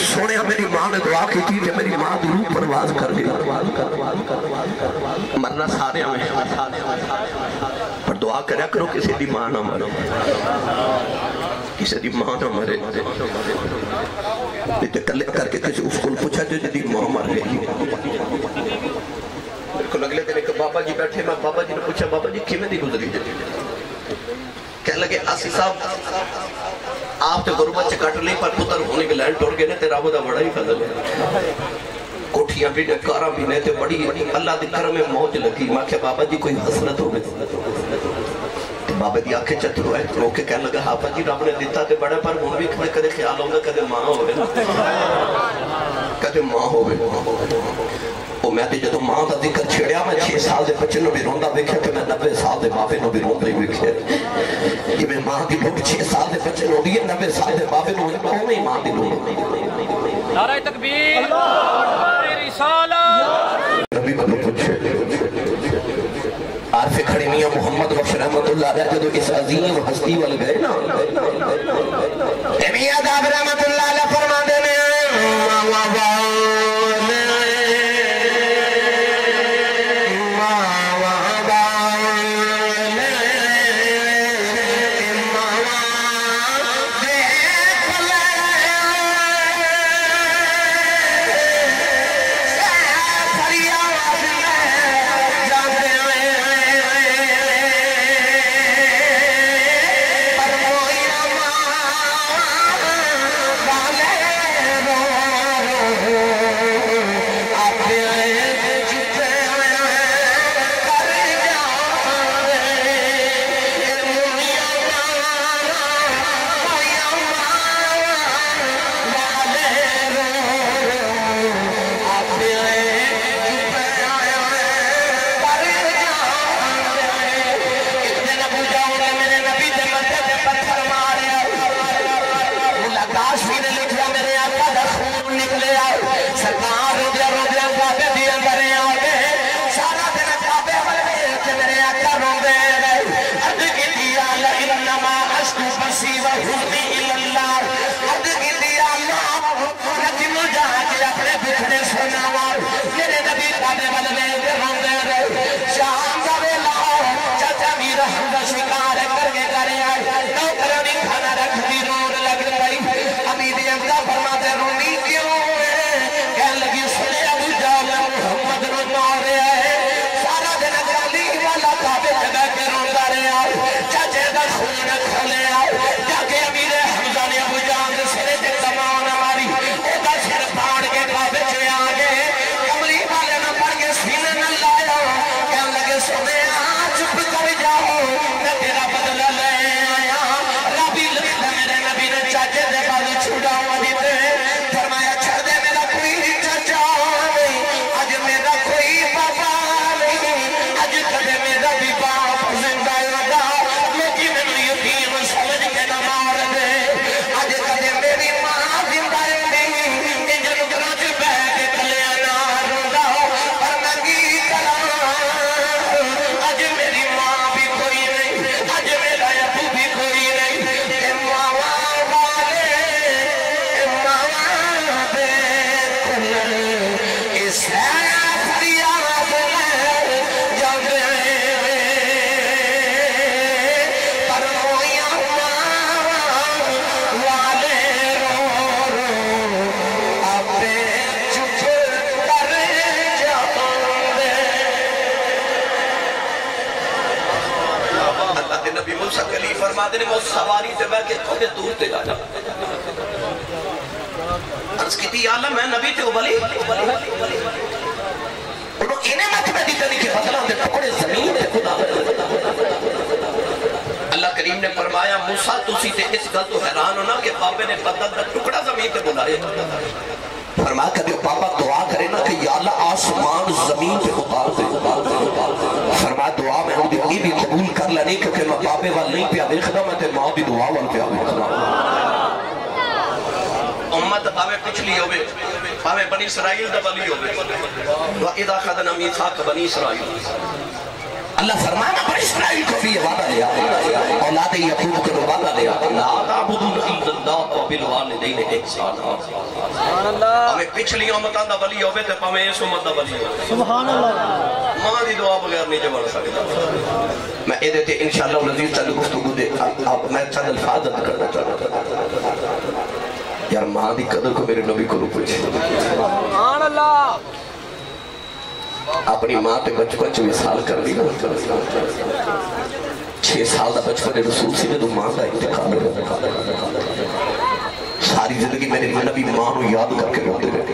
سونے میری ماں نے دعا کی تھی کہ میری ماں روح پرواز کر گئی مرنا سارے میں پر دعا کریا کرو کسی دی ماں نہ مرے کسی دی ماں نہ مرے کلے کر کے کسی اس کو پوچھا جو جدی ماں مر گئی میرے کو اگلے دن ایک بابا جی بیٹھے میں بابا جی نے پوچھا بابا جی کیویں دی گزری جدی کہنے لگے آسی صاحب آپ تے غربت سے کٹ لی پر پتر ہونے کے لائن ٹوڑ گئے نے تے رابو دا بڑا ہی فضل ہے کوٹھیاں بھی نے کاراں بھی نے تے بڑی اللہ دی کرم میں موج لگی میں کہا بابا جی کوئی حسنت ہو گئی بابا دی آنکھیں چتر ہوئے رو کے کہنے لگا ہاپا جی رب نے دیتا تے بڑا پر ہوں بھی کدے خیال ہوگا کدے ماں ہوئے کدے ماں ہوئے وہ میں جدو ماں کا ذکر چھڑیا میں 6 سال دے بچے نو بھی روندہ ویکھیا کہ میں 90 سال دے بابے نو بھی روندہ ہی ویکھیا یہ میں ماں دی لوگ 6 سال دے بچے نو بھی 90 سال دے بابے نو بھی ماں دی لوگ نعرہ تکبیر نعرہ رسالت نبی کو پوچھے عارف کھڑی میاں محمد بخش رحمت اللہ علیہ جدو اس عظیم ہستی والے گئے نا میاں داب رحمت اللہ علیہ فرما دے میں سواری سے بیٹھ کے تھوڑے دور تے جا عرض کی تھی یا اللہ میں نبی تے ولی انہوں انہیں مطمئن دیتا نہیں کہ بدلہ دے ٹکڑے زمین تے خدا اللہ کریم نے فرمایا موسیٰ تسی تے اس گل تو حیران ہونا کہ پاپے نے بدل دا ٹکڑا زمین تے بلائے فرمایا کہ پاپا دعا کرے نا کہ یا اللہ آسمان زمین تے اتار دے فرمایا دعا میں ہوں دی بھی قبول کر لے نہیں کیونکہ میں پاپے وال نہیں پیا دیکھنا میں تے ماں بھی دعا وال پیا دیکھنا امت پاوے پچھلی ہوئے پاوے بنی اسرائیل دا بلی ہوئے وَإِذَا خَذَنَا مِيثَاقَ بَنِي اسرائیل اللہ فرمایا بنی اسرائیل کو بھی یہ وعدہ لیا اولاد یعقوب کو وعدہ لیا لا تعبدون الا اللہ وبالوالدین احسانا ہمیں پچھلی امتاں دا ولی ہوے تے پاویں اس امت دا ولی ہوے سبحان اللہ ماں دی دعا بغیر نہیں جو بن سکتا میں اے تے انشاءاللہ العزیز چند گفتگو دے میں چند الفاظ ادا کرنا چاہتا ہوں یار ماں دی قدر کو میرے نبی کو پوچھے سبحان اللہ اپنی ماں تے بچپن چ وصال کر لی 6 سال دا بچپن رسول سی جدوں ماں دا انتقال ہوا ساری زندگی میرے نبی ماں نو یاد کر کے روتے رہے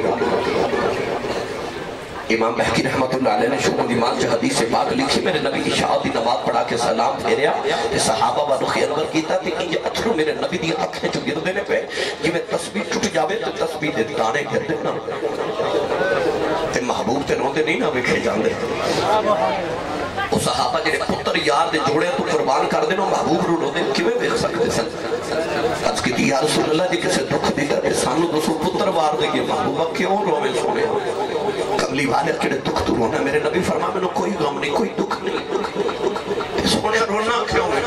امام بہقی رحمت اللہ علیہ نے شعبہ ایمان سے حدیث سے پاک لکھی میرے نبی عشاء دی نماز پڑھا کے سلام پھیریا تے صحابہ و رخ انور کیتا تے انج اتھرو میرے نبی دی اکھیں چ گر دینے پہ جی میں تسبیح ٹوٹ جاوے تے تسبیح دے دانے گر دینا تے محبوب تے روندے نہیں نہ ویکھے جاندے او صحابہ جڑے پتر یار دے جوڑے تو قربان کر دینا محبوب رو روندے کیویں ویکھ سکتے سن عرض کی یا رسول اللہ جی کسے دکھ دیتا تے سانو دسو پتر وار دے گے محبوبہ کیوں روے سونے کملی والے کڑے دکھ تو رونا میرے نبی فرما میں نے کوئی غم نہیں کوئی دکھ نہیں سونے رونا کیوں ہے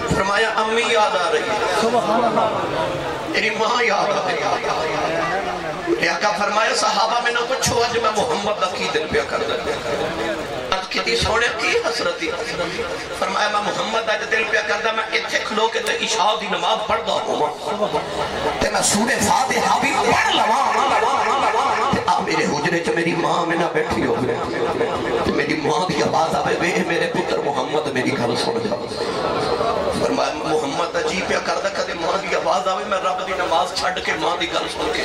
فرمایا امی یاد آ رہی ہے سبحان اللہ میری ماں یاد آ رہی ہے یہ آقا فرمایا صحابہ میں نے پوچھو آج میں محمد کی دل پہ کر دیا آج کتی سونے کی حسرتی فرمایا میں محمد آج دل پہ کر دیا میں اتھے کھلو کے تے عشاء دی نماز پڑھ دا ہوں تے میں سورہ فاتحہ بھی پڑھ لواں آپ میرے حجرے چ میری ماں میں نہ بیٹھی ہو گئے میری ماں کی آواز آوے وے میرے پتر محمد میری گھر سن جا فرمایا محمد عجیب پہ کر دا کدے ماں کی آواز آوے میں رب دی نماز چھڑ کے ماں دی گھر سن کے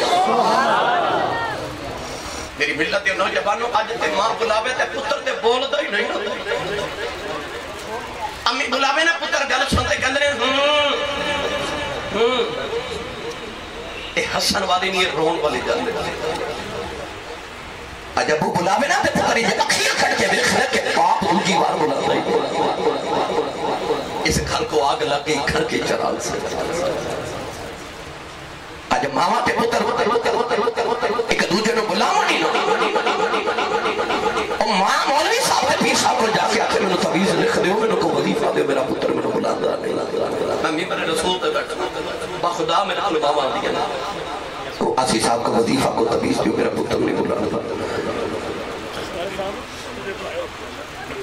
میری ملت دے نوجوانوں آج تے ماں بلاوے تے پتر تے بول دا ہی نہیں امی بلاوے نا پتر گل سنتے کہندے اے حسن والی نہیں رون والی گل عجب بلاوے نا تے پتر یہ اکھیاں کھڑ کے میرے خیر کے باپ دوجی بار بلاتا ہے اس گھر کو آگ لگ گئی گھر کے چراغ سے عجب ماما تے پتر ایک دوجے نو بلاوا نہیں اور ماں مولوی صاحب تے پیر صاحب کو جا کے آخر میں نے تعویذ لکھ دیو میں نے کو وظیفہ دیو میرا پتر میں نے بلاتا نہیں میں ممبر رسول تے بیٹھا بخدا میرا ماما دیا تو آسی صاحب کو وظیفہ کو تعویذ دیو میرا پتر نہیں بلاتا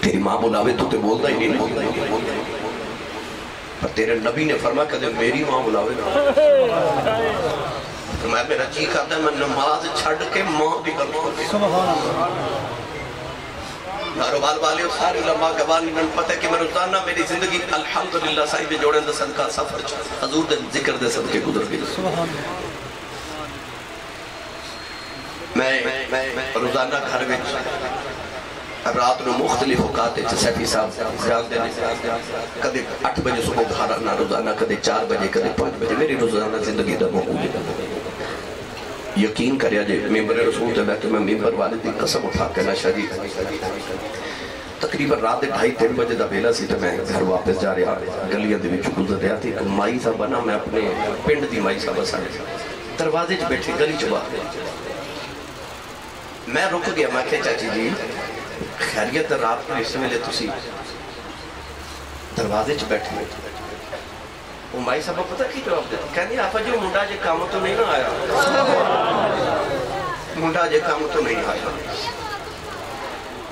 تیری ماں بلاوے تو تے بولتا ہی نہیں پر تیرے نبی نے فرمایا کہ میری ماں بلاوے نا میں میرا جی کرتا ہے میں نماز چھڑ کے ماں بھی کروں کاروبار والے سارے علماء گوانی میں پتہ ہے کہ میں روزانہ میری زندگی الحمدللہ صاحب جوڑیں دے صدقہ سفر حضور دے ذکر دے صدقے گزر گئی میں روزانہ گھر میں رات میں مختلف اوقات سیفی صاحب جان دینے کدے 8 بجے صبح گھر آنا روزانہ کدے 4 بجے کدے 5 بجے میری روزانہ زندگی دا معمول ہے یقین کریا جے ممبر رسول تے بیٹھے میں ممبر والے دی قسم اٹھا کے نہ شریف تقریباً رات 2:30-3 بجے دا ویلا سی تے میں گھر واپس جا رہا گلیاں دے وچ گزر رہا تھی مائی صاحب بنا میں اپنے پنڈ دی مائی صاحب ساڈے دروازے وچ بیٹھے گلی چ باہر میں رک گیا میں کہ چاچی جی خیریت رات کو اس ویلے تسی دروازے چ بیٹھے وہ مائی صاحب پتہ کی جواب دیتا کہنی آپا جو منڈا جے کام تو نہیں نہ آیا منڈا جے کام تو نہیں آیا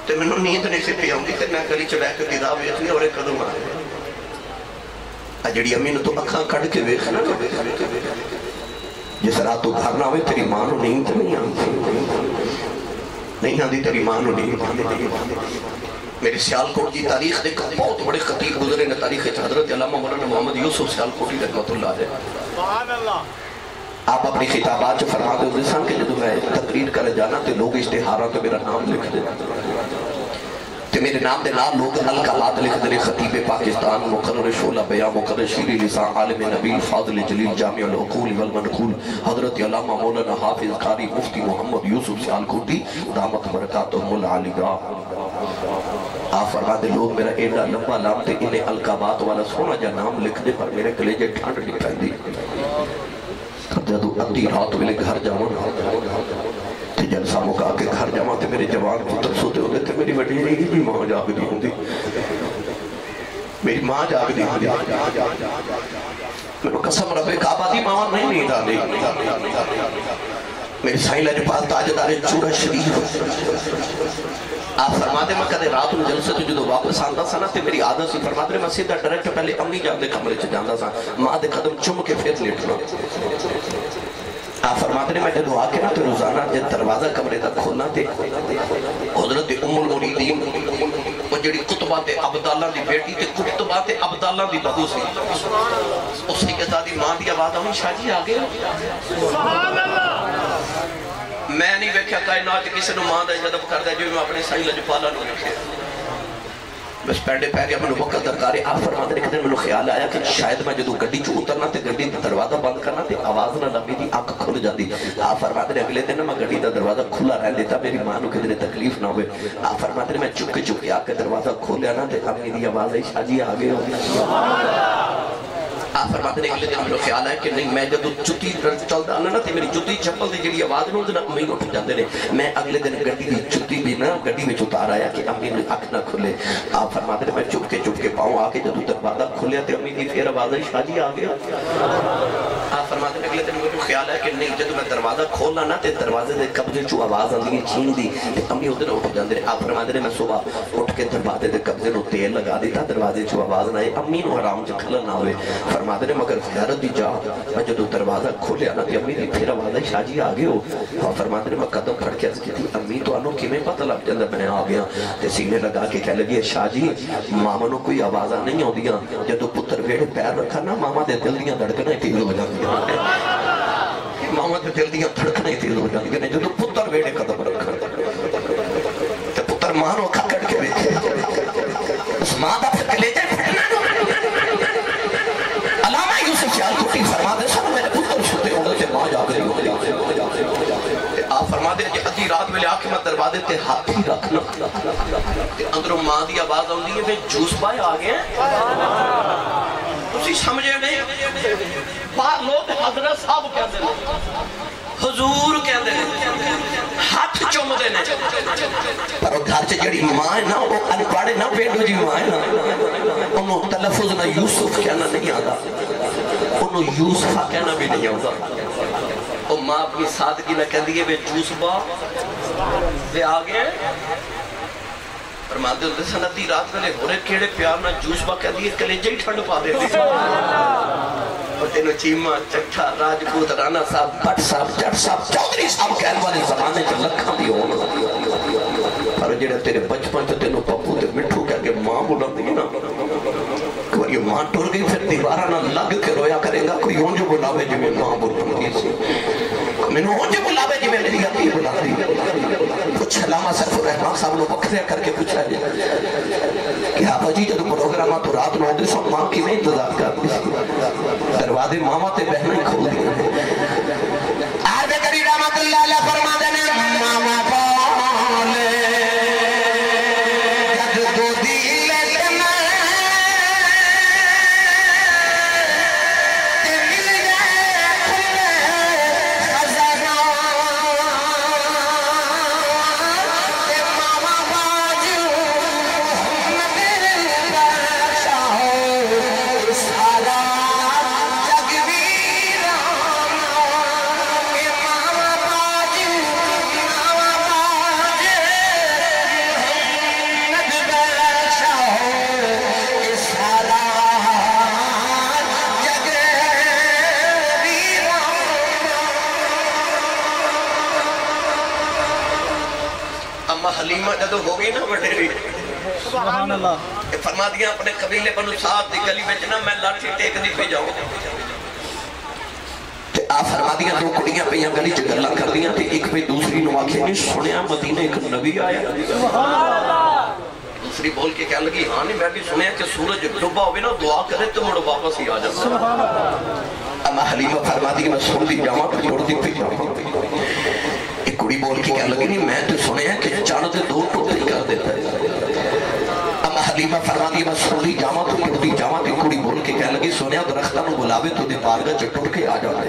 تو میں نے نیند نہیں سے پی آؤں گی تو میں گلی چ بیٹھ کے کتاب ویکھنی اور ایک قدم آئے جڑی امی نے تو اکھاں کڈ کے ویکھنا جس رات تو گھر نہ ہوئے تیری ماں نو نیند نہیں آندی تیری ماں نو نیند میرے سیالکوٹ کی تاریخ دیکھا بہت بڑے خطیب گزرے نے تاریخ حضرت علامہ مولانا محمد یوسف سیالکوٹی رحمت اللہ علیہ آپ اپنی خطابات سے فرما دے انسان کہ جدو میں تقریر کر جانا تے لوگ اشتہارہ تو میرا نام لکھ دے تے میرے نام دے نام لوگ القابات لکھ دے خطیب پاکستان مقرر شعلہ بیان مقرر شیری لسان عالم نبیل فاضل جلیل جامع العقول والمنقول حضرت علامہ مولانا حافظ قاری مفتی محمد یوسف سیالکوٹی دامت برکاتہم العالیہ آپ فرما دے لوگ میرا ایڈا لمبا نام تے انہیں القابات والا سونا جا نام لکھ دے پر میرے کلیجے ٹھنڈ لکھائی دی جدو ادھی رات ویلے گھر جاؤں تے جلسہ ماسا مکا کے گھر جاواں تے میرے جوان پتر سوتے ہوندے تے میری وڈیری بھی ماں جاگدی ہوندی میری ماں جاگدی ہوندی میرے قسم رب کعبہ دی ماں نہیں نیند آندی میری سائیں لجپال تاجدار چورہ شریف آپ فرماتے میں کدے رات میں جلسے تو جدو واپس آندا سا نا تے میری عادت سی فرماتے میں سیدھا ڈائریکٹ پہلے امی جان دے کمرے چ جاندا سا ماں دے قدم چم کے پھر لیٹنا آپ فرماتے ہیں میں جدو آ کے نا تو روزانہ جب دروازہ کمرے تک کھولنا تے حضرت ام المریدین وہ جڑی قطبات عبداللہ دی بیٹی تے قطبات عبداللہ دی بہو سی اس سیدہ دی ماں دی آواز آؤں شاہ جی آگے سبحان اللہ میں نہیں ویکھیا کائنات کسی نو ماں دا جدب کر دے جو میں اپنے سائیں لجپالا نو رکھے بس پینڈے پہ گیا میں وقت درکارے آپ فرماتے ہیں کہ دن میں خیال آیا کہ شاید میں جدو گڈی چو اترنا تے گڈی دروازہ بند کرنا تے آواز نہ لبی دی آنکھ کھل جاتی آپ فرماتے ہیں اگلے دن میں گڈی دا دروازہ کھلا رہ دیتا میری ماں نو کدھر تکلیف نہ ہوئے آپ فرماتے ہیں میں چپ کے آ کے دروازہ کھولیا نا تے امی دی آواز ہے شاہ جی آگے ہو آپ فرماتے ہیں اگلے دن میں خیال ہے کہ نہیں میں جدو جتی چلتا آنا نا تے میری جتی چپل دی جڑی آواز نو دن امی اٹھ جاندے نے میں اگلے دن گڈی دی جتی بھی نا گڈی میں اتار آیا کہ امی نے اکھ نہ کھلے آپ فرماتے ہیں میں چپ کے پاؤں آ کے جدو دروازہ کھلیا تے امی دی پھر آواز ہے شاہ جی آ گیا آپ فرماتے ہیں اگلے دن مجھے خیال ہے کہ نہیں جدو میں دروازہ کھولنا نا تے دروازے دے قبضے چو آواز آندی ہے چھین دی تے امی ادھر اٹھ جاندے نے آپ فرماتے ہیں میں صبح اٹھ کے دروازے دے قبضے نو تیل لگا دیتا دروازے چو آواز نہ آئے امی نو حرام چ کھلن نہ ہوئے فرماتے ہیں مگر غیرت دی جا میں جدو دروازہ کھولیا نا تے امی دی پھر آواز ہے شاہ جی آگے ہو اور فرماتے ہیں میں قدم پھڑ کے عرض کی تھی امی تو انو کیویں پتہ لگ جاندا میں آ گیا تے سینے لگا کے کہہ لگی شاہ جی ماما نو کوئی آواز نہیں آندیاں جدو پتر ویڑے پیر رکھا نا ماما دے دل دیاں دھڑکناں تیز ہو جاندیاں ماما دے دل دیاں دھڑکناں تیز ہو جاندیاں جدو پتر ویڑے قدم رکھا تے پتر ماں نو اکھا کٹ کے ویکھے اس ماں دا پھر کلیجے پھٹنا علامہ یوسف خیال کوٹی فرما دے سن میرے پتر چھوٹے ہونے سے ماں جا گئی آپ فرما دے کہ ادھی رات میں لے آکے میں دروازے تے ہاتھ ہی رکھنا اندروں ماں دی آواز آؤں دی ہے جوس پائے آگے اسی سمجھے نہیں بعد لوگ حضرت صاحب کہتے ہیں حضور کہتے ہیں ہاتھ چوم دینے پر وہ گھر سے جڑی ماں ہے نا وہ انپاڑے نا پیڑو جی ماں ہے نا انہوں تلفظ نہ یوسف کہنا نہیں آتا انہوں یوسفہ کہنا بھی نہیں آتا وہ ماں اپنی سادگی نہ کہہ دیئے بے جوسبہ بے آگے فرماتے ہوتے سنتی رات میں نے ہو رہے کیڑے پیار نہ جوسبہ کہہ دیئے کلیجے ہی ٹھنڈ پا دیتے اور تینو چیمہ چکھا راجپوت رانا صاحب بٹ صاحب جٹ صاحب چودری صاحب کہنے والے زمانے کے لکھاں بھی ہونا پر جڑے تیرے بچپن تو تینو پپو تے مٹھو کہہ کے ماں بولا دی نا کہ یہ ماں ٹور گئی پھر دیوارہ نہ لگ کے رویا کرے گا کوئی ہون جو بلاوے جو میں ماں بولا دی سی میں نے ہون جو بلاوے جو میں میری اپنی بلا دی کچھ علامہ صرف الرحمن صاحب نے وقتیہ کر کے پوچھا جائے کہ آبا جی جدو پروگرامہ تو رات نو دے سب ماں کی میں انتظار کر دی سی دروازے ماما تے بہنیں کھول دی آرد کری رحمت اللہ علیہ فرما دینے ماما پالے جد تو دیل اتنا تے مل گئے کھلے خزانہ تے ماما باجو محمد بادشاہ سارا حلیمہ جدو ہو گئی نا وڈیری سبحان اللہ فرما دیا اپنے قبیلے بنو صاحب دی گلی بچنا میں لاٹھی ٹیک دی پہ جاؤں آپ فرما دیا دو کڑیاں پہ یہاں گلی چگلہ کر دیا تھے ایک پہ دوسری نو آنکھیں نے سنیا مدینہ ایک نبی آیا دوسری بول کے کہنے لگی ہاں نہیں میں بھی سنیا کہ سورج ڈوبا ہوئے نا دعا کرے تو مڑ واپس ہی آ جاتا اما حلیمہ فرما دیا میں سن دی جاما پہ جوڑ دی پہ جاما ایک کڑی بول کے کہنے لگی نہیں میں تو سنیا کہ چاند دو ٹوٹے کر دیتا ہے اما حلیمہ فرما دیا میں سن دی جاما تو جوڑ دی جاما تے کڑی بول کے کہنے لگی سنیا درختہ نو بلاوے تو دے بارگاہ چ ٹوٹ کے آ جاتا ہے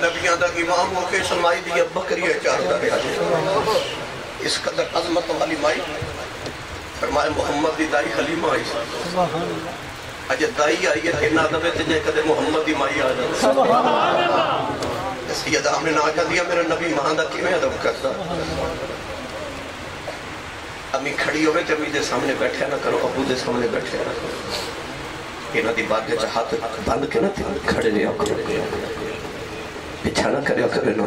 نبیاں دا امام ہو کے سمائی دی بکری چارتا رہا اس قدر عظمت والی مائی فرمائے محمد دی دائی حلیمہ آئی اجھے دائی آئی ہے کہ نادبے تجھے کدے محمد دی مائی آ جائے سیدہ آمنہ آ جا دیا میرا نبی مہاندہ کی میں ادب کرتا امی کھڑی ہوئے تھے امی دے سامنے بیٹھے نہ کرو ابو دے سامنے بیٹھے نہ کرو انہاں دی بات جا ہاتھ بند کے نہ تھی کھڑے لیا کرو پچھا نہ کرے کرے نہ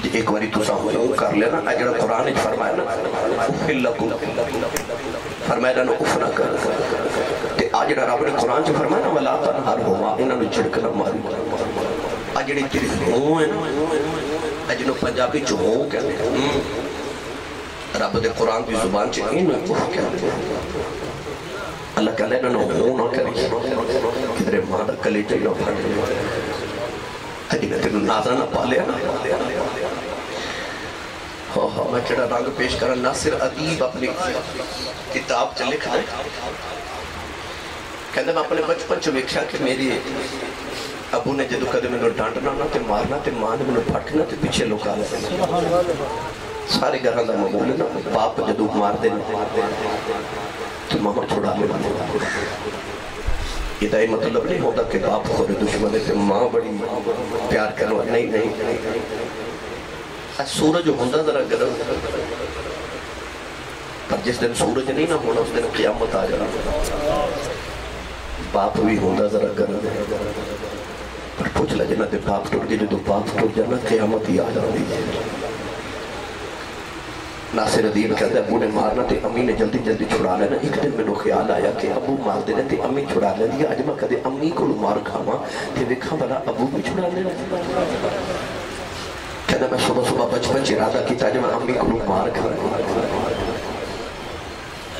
ایک باری تو سا ہو کر لینا اجڑا قرآن فرمایا نا افل لکو فرمایا نا اف نہ کر اجڑا رب نے قرآن سے فرمایا نا ولا تنہر ہوا انہاں نے جھڑک نہ ماری اجڑی تیری ہوں ہے اجڑو پنجابی جو ہوں کہتے ہیں رب دے قرآن کی زبان چی انہوں کو کہتے ہیں اللہ کہہ لے نہ ہوں نہ کری کدھرے مادہ کلی جائیو پھڑ حجی نے تینوں نازہ نہ پالیا میں چڑا رنگ پیش کرا ناصر عدیب اپنی کتاب چل لکھا ہے کہتے میں اپنے بچپن چو ویکھیا کہ میری ابو نے جدو کدے میں ڈانٹنا نہ تے مارنا تے ماں نے میں پھٹنا تے پیچھے لکا لے سارے گھران دا معمول ہے نا باپ جدو مار دینا تو ماما چھوڑا لے یہ دائی مطلب نہیں ہوتا کہ باپ خورے دشمن ہے ماں بڑی پیار کرنا نہیں سورج ہوندہ ذرا گرم پر جس دن سورج نہیں نہ ہونا اس دن قیامت آ جانا باپ بھی ہوندہ ذرا گرم پر پوچھ لجنا دے باپ ٹوٹ گئے جو باپ ٹوٹ جانا قیامت ہی آ جانا دیجئے ناصر عدیب کہتا ہے ابو نے مارنا تے امی نے جلدی جلدی چھڑا لینا ایک دن میں نے خیال آیا کہ ابو مار دینے تے امی چھڑا لے دیا آج میں کہتے امی کو مار کھاما تے وکھا بلا ابو بھی چھڑا لینا کہتا میں صبح بچپن چرادہ کی تاجہ میں امی کو مار کھانا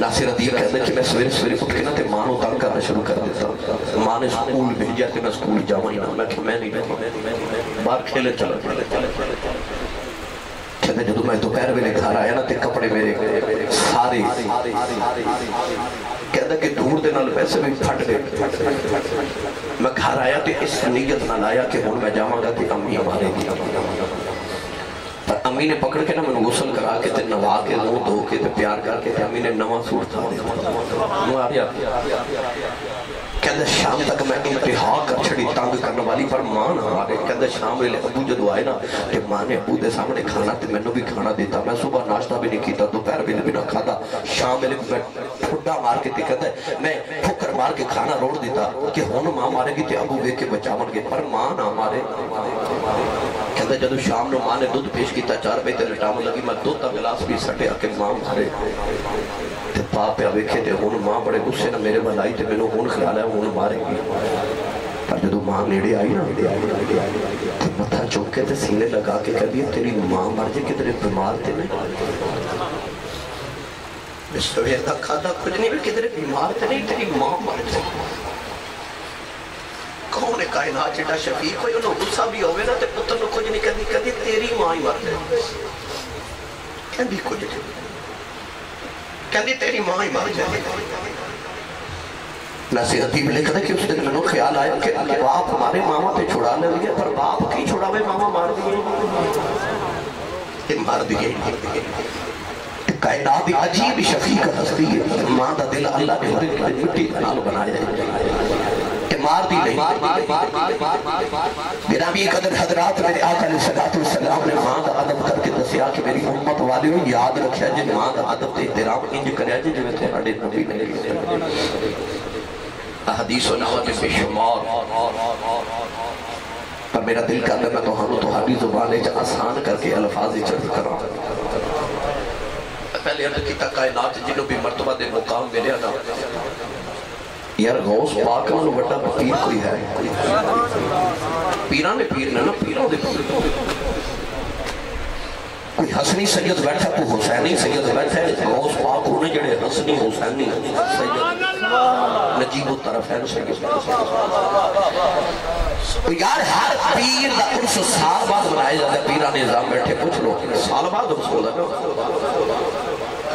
ناصر عدیب کہتا ہے کہ میں سویرے اٹھ کے نا تے ماں نو تنگ کرنا شروع کر دیتا ماں نے سکول بھیجیا تے میں سکول جاؤں ہی نا میں کہ میں نہیں باہر کھیلے چلا کہتے جدو میں دوپہر میں گھر آیا نا تے کپڑے میرے سارے کہتا کہ دور دے نال پیسے بھی پھٹ گئے میں گھر آیا تے اس نیت نہ لایا کہ ہون میں جاواں گا تے امی ہمارے گی پر امی نے پکڑ کے نا میں غسل کرا کے تے نوا کے منہ دھو کے تے پیار کر کے تے امی نے نواں سوٹ تھا کہتا شام تک میں انتہا کر چھڑی تانگ کرنے والی پر ماں نہ آگے کہتا شام میں ابو جدو آئے نا کہ ماں نے ابو دے سامنے کھانا تے میں نے بھی کھانا دیتا میں صبح ناشتہ بھی نہیں کیتا دوپہر بھی نہ کھاتا شام میں پھڑا مار کے کہتا ہے میں پھکر مار کے کھانا روڑ دیتا کہ ہون ماں مارے گی تے ابو وے کے بچاون گے پر ماں نہ مارے کہتا جدو شام نو ماں نے دودھ پیش کیتا 4 بجے تے لٹاون لگی میں دودھ تا گلاس بھی سٹیا کہ ماں مارے تے باپ پہ ویکھے تے ہون ماں بڑے غصے نہ میرے بلائی تے مینوں ہون خیال ہے ہون مارے گی پر جدو ماں نیڑے آئی نا تے متھا چوک کے تے سینے لگا کے کہہ دیا تیری ماں مر جائے کہ تیرے بیمار تے نہیں بسوئے دا کھادا کچھ نہیں بھی کہ تیرے بیمار تے نہیں تیری ماں مر جائے کون کائنات جڑا شفیق ہوئی انہوں غصہ بھی ہوئے نا تے پتر نو کچھ نہیں کہتی تیری ماں ہی مر جائے کہندی کچھ نہیں کہندی تیری ماں ہی مر جائے ناصر عدیب لکھا ہے کہ اس دن میں خیال آیا کہ باپ ہمارے ماما پہ چھڑا لے لیا پر باپ کی چھڑا ہوئے ماما مار دیئے مار دیئے کائنات عجیب شفیق ہستی ہے ماں دا دل اللہ نے ہر ایک مٹی نال بنایا ہے کہ مار دی نہیں میرا بھی قدر حضرات میرے آقا علیہ السلام نے ماں دا عدب کر کے دسیا کہ میری امت والی ہوں یاد رکھیا جن ماں دا عدب تے احترام انج کریا جن جو تھے ہڈے نبی نے حدیث و نوت بے شمار پر میرا دل کا میں تو ہم تو حدیث زبان آسان کر کے الفاظ چڑھ کرا پہلے عرض کیتا کائنات جنہوں بھی مرتبہ دے مقام ملے نا یار غوث پاک نو بڑا پیر کوئی ہے پیران نے پیر نا پیران دے پیر کوئی حسنی سید بیٹھا کوئی حسینی سید بیٹھا ہے غوث پاک انہیں جڑے حسنی حسینی سید نجیب الطرفین سید یار ہر پیر دا انس سال بعد بنائے جاتا ہے پیران نظام بیٹھے پوچھ لو سال بعد انس بولا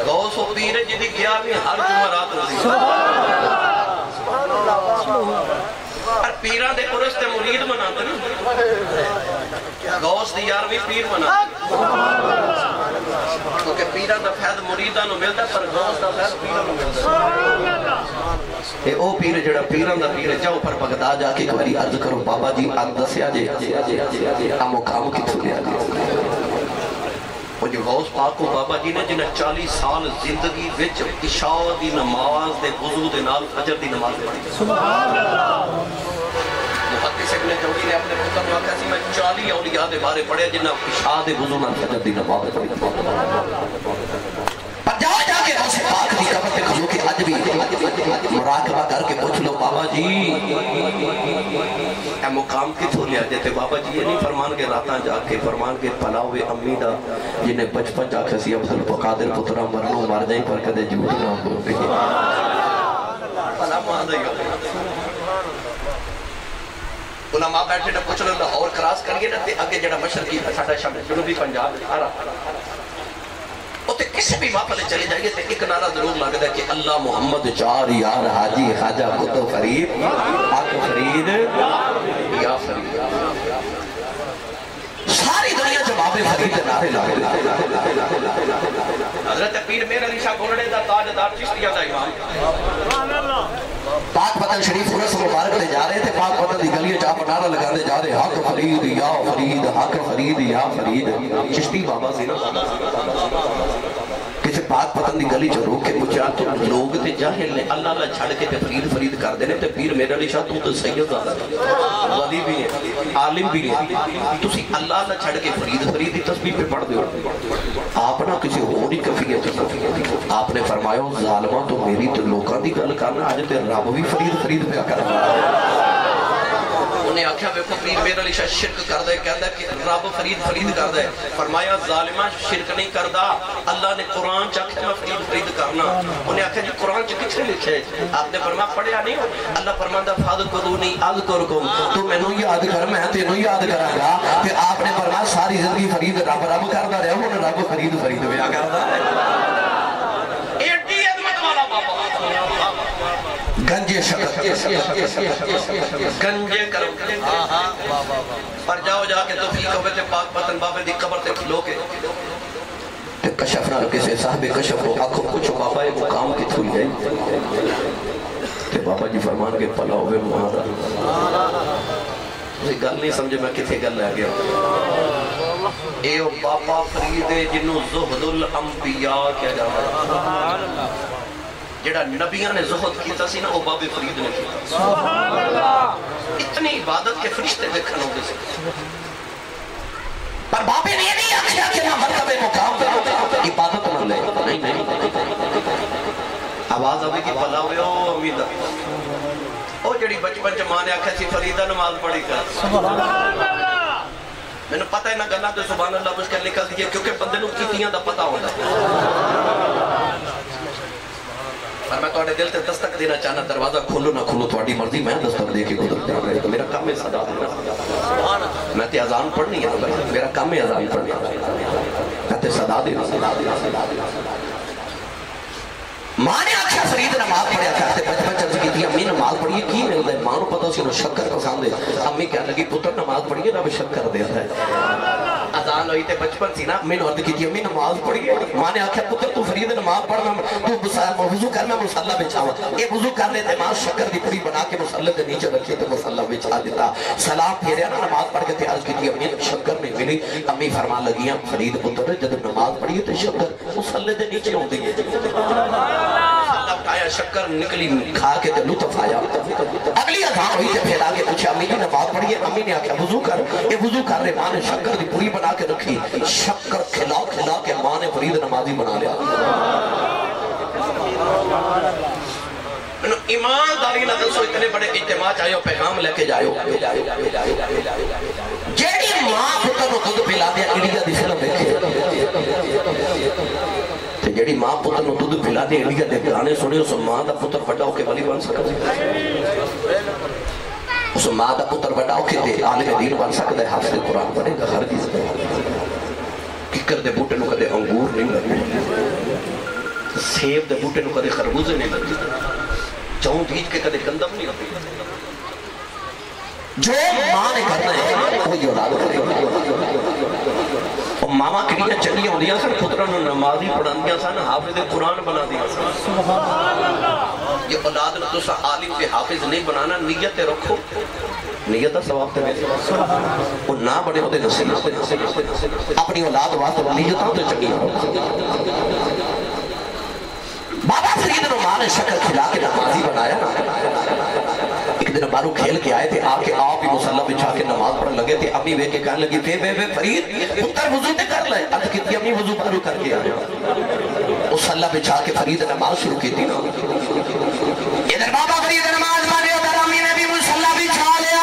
غوث و پیر جدی گیا بھی ہر جمعرات رضی اور پیران دے قرص تے مرید مناتے نا غوث دی یارویں پیر مناتے کیونکہ پیران دا فیض مریدان نو ملتا پر غوث دا فیض پیران نو ملتا اے او پیر جڑا پیران دا پیر جاؤ پر بغداد جا کے کوئی عرض کرو بابا جی آگ دسیا جے ہم مقام کی تھولیا جے وہ جو غوث پاک کو بابا جی نے جنہیں 40 سال زندگی وچ عشاء دی نماز دے وضو دے نال فجر دی نماز پڑھی سبحان اللہ محدث ابن جوزی نے اپنے پتر میں کہا سی میں 40 اولیاء دے بارے پڑھے جنہیں عشاء دے وضو نال فجر دی نماز پڑھی پر جا کے غوث پاک دی قبر پہ کھلو کے آج بھی مراقبہ کر کے پوچھ لو بابا جی اے مقام کی تھو لیا جاتے بابا جی یہ نہیں فرمان کے راتاں جا کے فرمان کے پلاوے امی دا جنہیں بچپن جا کے سی عبد القادر پترہ مرنوں مار جائیں پر کدے جھوٹ نہ ہو گئی پلا مان دے علماء بیٹھے نہ پوچھ لو لاہور کراس کریے نہ تے اگے جڑا مشرقی ساڈا شمال جنوبی پنجاب آ رہا اوتے کسی بھی وہاں پر چلے جائیے تو ایک نعرہ ضرور لگتا ہے کہ اللہ محمد چار یار حاجی خواجہ کتو فرید حق فرید یا فرید ساری دنیا جواب فرید نعرے لگے حضرت پیر میر علی شاہ گولڑے دا تاجدار چشتیہ دا امام پاک پتن شریف عرص مبارک لے جا رہے تھے پاک پتن دی گلیوں چاپ نعرہ لگا دے جا رہے حق فرید یا فرید حق فرید یا فرید چشتی بابا سی نا کسی پاک پتن دی گلی جو روک کے پوچھا تو لوگ تے جاہل نے اللہ اللہ چھڑ کے تے فرید فرید کر دینے تے پیر میرے علی شاہ تو سید زیادہ ولی بھی ہے عالم بھی ہے تو سی اللہ اللہ چھڑ کے فرید فرید دی تسبیح پہ پڑھ دیو آپ نہ کسی ہونی کفیت آپ نے فرمایا ظالمہ تو میری تو لوکاں دی گل کرنا آج تے رب بھی فرید فرید پہ کرنا انہیں آکھا بے کو پیر میرے علی شاہ شرک کر دے کہتا ہے کہ رب فرید فرید کر دے فرمایا ظالمہ شرک نہیں کردہ اللہ نے قرآن چاکھے میں فرید فرید کرنا انہیں آکھا جی قرآن چاکھے لکھے آپ نے فرمایا پڑھیا نہیں ہو اللہ فرماندہ فَاذْكُرُونِي أَذْكُرْكُمْ تو میں نو یاد کر میں تینوں یاد کرا گا کہ آپ نے فرمایا ساری زندگی فرید رب رب کردہ رہے ہو انہیں رب فرید فرید بیا کردہ ہے گنجے شکر گنجے کرم پر جاؤ جا کے توفیق ہوئے تے پاک پتن بابے دی قبر تے کھلو کے تے کشف نہ رکے سے صاحب کشف ہو آنکھوں کچھو بابا ایک مقام کی تھولی جائے تے بابا جی فرمان کے پلا ہوئے مہارا مجھے گل نہیں سمجھے میں کتھے گل لے گیا اے او بابا فریدے جنہوں زہد الانبیاء کیا جا رہا جڑا نبیاں نے زہد کیتا سی نا وہ باب فرید نے کیتا اتنی عبادت کے فرشتے دیکھن ہو گئے سے پر بابے نے نہیں آکھیا کہ میں مرتبہ مقام پہ عبادت نہ لے نہیں آواز آوے کی پلا ہوئے او امیدہ او جڑی بچپن چ ماں نے آکھیا سی فریدہ نماز پڑھی کر میں نے پتہ ہے نہ گلا تو سبحان اللہ مشکل نکل دیئے کیونکہ بندے نو کیتیاں دا پتہ ہوتا ہے اور میں توڑے دل تے دستک دینا چاہنا دروازہ کھولو نہ کھولو توڑی مرضی میں دستک دے کے گزر جانا ہے میرا کام ہے صدا دینا میں تے اذان پڑھنی ہے میرا کام ہے اذان پڑھنی میں تے صدا دینا ماں نے آکھیا فرید نماز پڑھیا کرتے بچپن چرز کی تھی امی نماز پڑھیے کی ملتا ہے ماں نو پتا سی انہوں شکر پسند ہے امی کہنے لگی پتر نماز پڑھیے رب شکر دیتا ہے اذان ہوئی تے بچپن سی نا امی نے عرض کی تھی امی نماز پڑھیے ماں نے آکھیا پتر تو فرید نماز پڑھنا تو وضو کرنا مصلی بچھاوا اے وضو کر لیتے ماں شکر دی پڑی بنا کے مصلی دے نیچے رکھے تے مصلی بچھا دیتا سلام پھیریا نا نماز پڑھ کے تے عرض کی تھی امی شکر نہیں ملی امی فرمان لگیاں فرید پتر جب نماز پڑھیے تے شکر مصلی دے نیچے ہوں دی اٹھایا شکر نکلی کھا کے تے لطف آیا اگلی اذان ہوئی تے پھر آگے پوچھا امی نے نماز پڑھی ہے امی نے آکھیا وضو کر اے وضو کر رہے ماں نے شکر دی پوری بنا کے رکھی شکر کھلا کھلا کے ماں نے فرید نمازی بنا لیا ایمانداری نہ دسو اتنے بڑے اجتماع چاہیے پیغام لے کے جائیو جیڑی ماں پتر نو دودھ پلا دیا انڈیا دی فلم دیکھے جیڑی ماں پتر نو دودھ پلا دیا انڈیا دے گانے سنے اس ماں دا پتر بڑا ہو کے ولی بن سکتا ہے اس ماں دا پتر بڑا ہو کے عالم دین بن سکتا ہے حافظ قرآن بنے گا ہر چیز ککر دے بوٹے نو کدے انگور نہیں لگے سیب دے بوٹے نو کدے خربوزے نہیں لگے چون دیج کے کدے گندم نہیں لگے جو ماں نے کرنا ہے وہی اولاد کرے گی. ماما کڑیاں چنگیاں ہوندیاں سن پتروں نے نمازی پڑھاندیاں سن حافظ قرآن بنا دیا سن. یہ اولاد نے تسا عالم تے حافظ نہیں بنانا، نیت رکھو، نیت ثواب تے ملے. وہ نہ بڑے ہوتے نصیب اپنی اولاد واسطے نیتاں تے چنگیاں. بابا فرید نے ماں نے شکر کھلا کے نمازی بنایا نا. ایک دن بارو کھیل کے آئے تھے، آ کے آپ ہی مسلح بچھا کے نماز پڑھنے لگے تھے. امی وے کے کہنے لگی فے فرید پتر وضو تے کر لائے. اب کتنی امی وضو بارو کر کے آئے. مسلح بچھا کے فرید نماز شروع کی تھی نا. ادھر بابا فرید نماز پڑھے، ادھر امی نے بھی مسلح بچھا لیا.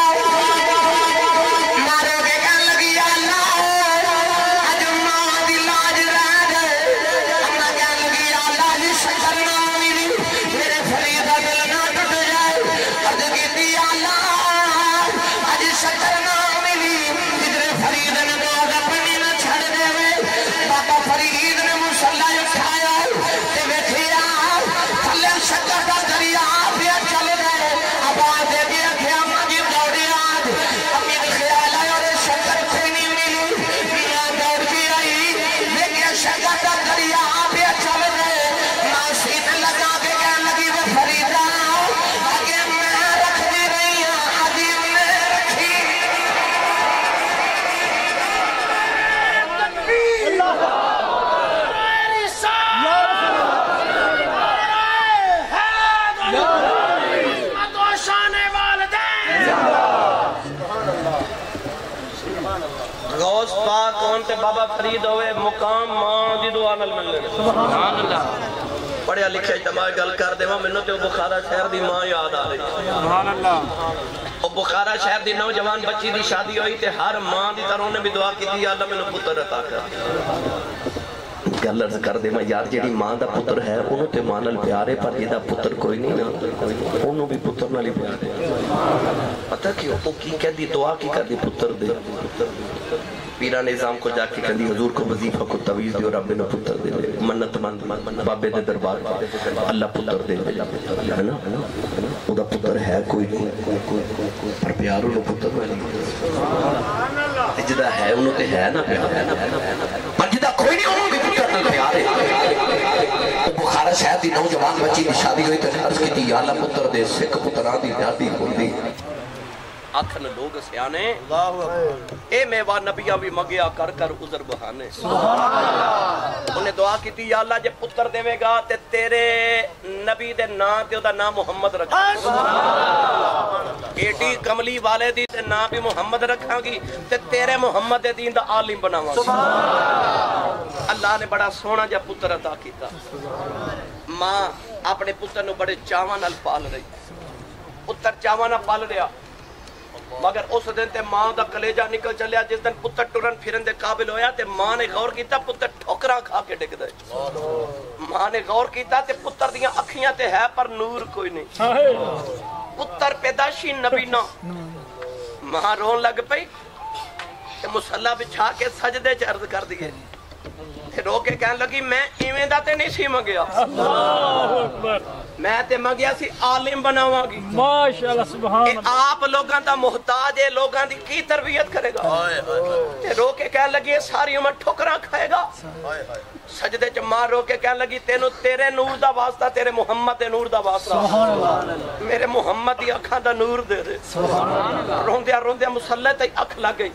بابا فرید ہوئے مقام ماں دی دعا نال مل لے. سبحان اللہ. پڑھیا لکھیا اجتماع گل کر دے منوں تے بخارا شہر دی ماں یاد آ رہی. سبحان اللہ. او بخارا شہر دی نوجوان بچی دی شادی ہوئی تے ہر ماں دی طرح نے بھی دعا کی یا اللہ مینوں پتر عطا کر. گل عرض کر دے میں یار جیڑی ماں دا پتر ہے انہوں تے ماں نال پیار ہے، پر جیڑا پتر کوئی نہیں نا انہوں بھی پتر نال ہی پیار ہے. پتہ کیوں او کی کہہ دی دعا کی کر دی پتر دے. پیران نظام کو جا کے کہندی حضور کو وظیفہ کو تویز دے اور رب نے پتر دے دے. منت مند بابے دے دربار اللہ پتر دے دے ہے نا. او دا پتر ہے کوئی نہیں پر پیار انہوں پتر نہیں. جدہ ہے انہوں تے ہے نا پیار پر جدہ کوئی نہیں انہوں بھی پتر نہ پیار ہے. بخارا شہر دی نوجوان بچی دی شادی ہوئی تے عرض کی تھی یا اللہ پتر دے سکھ پتران دی جاتی کھول دی. آکھن لوگ سیانے اے میوہ نبیہ بھی مگیا کر کر عذر بہانے. انہیں دعا کی تھی یا اللہ جے پتر دے گا تے تیرے نبی دے نام تے دا نام محمد رکھا. ایڈی کملی والے دی تے نام بھی محمد رکھا گی تے تیرے محمد دے دین دا عالم بناوا گی. اللہ نے بڑا سونا جا پتر عطا کیتا. ماں اپنے پتر نو بڑے چاواں نال پال رہی. پتر چاواں نال پال رہا مگر اس دن تے ماں دا کلیجہ نکل چلیا. جس دن پتر ٹرن پھرن دے قابل ہویا تے ماں نے غور کیتا پتر ٹھوکراں کھا کے ڈگ دے. ماں نے غور کیتا تے پتر دیاں اکھیاں تے ہے پر نور کوئی نہیں. پتر پیدائشی نبی نہ. ماں رون لگ پئی تے مصلی بچھا کے سجدے چ عرض کر دیے. رو کے کہنے لگی میں ایویں دا تے نہیں سی منگیا. میں تے منگیا سی عالم بناواں گی. ماشاءاللہ سبحان اللہ. آپ لوگاں دا محتاج ہے لوگاں دی کی تربیت کرے گا. تے رو کے کہنے لگی ساری عمر ٹھوکراں کھائے گا. سجدے چ ماں رو کے کہنے لگی تینوں تیرے نور دا واسطہ تیرے محمد دے نور دا واسطہ میرے محمد دی اکھاں دا نور دے دے. روندیا روندیا مصلی تے اکھ لگ گئی.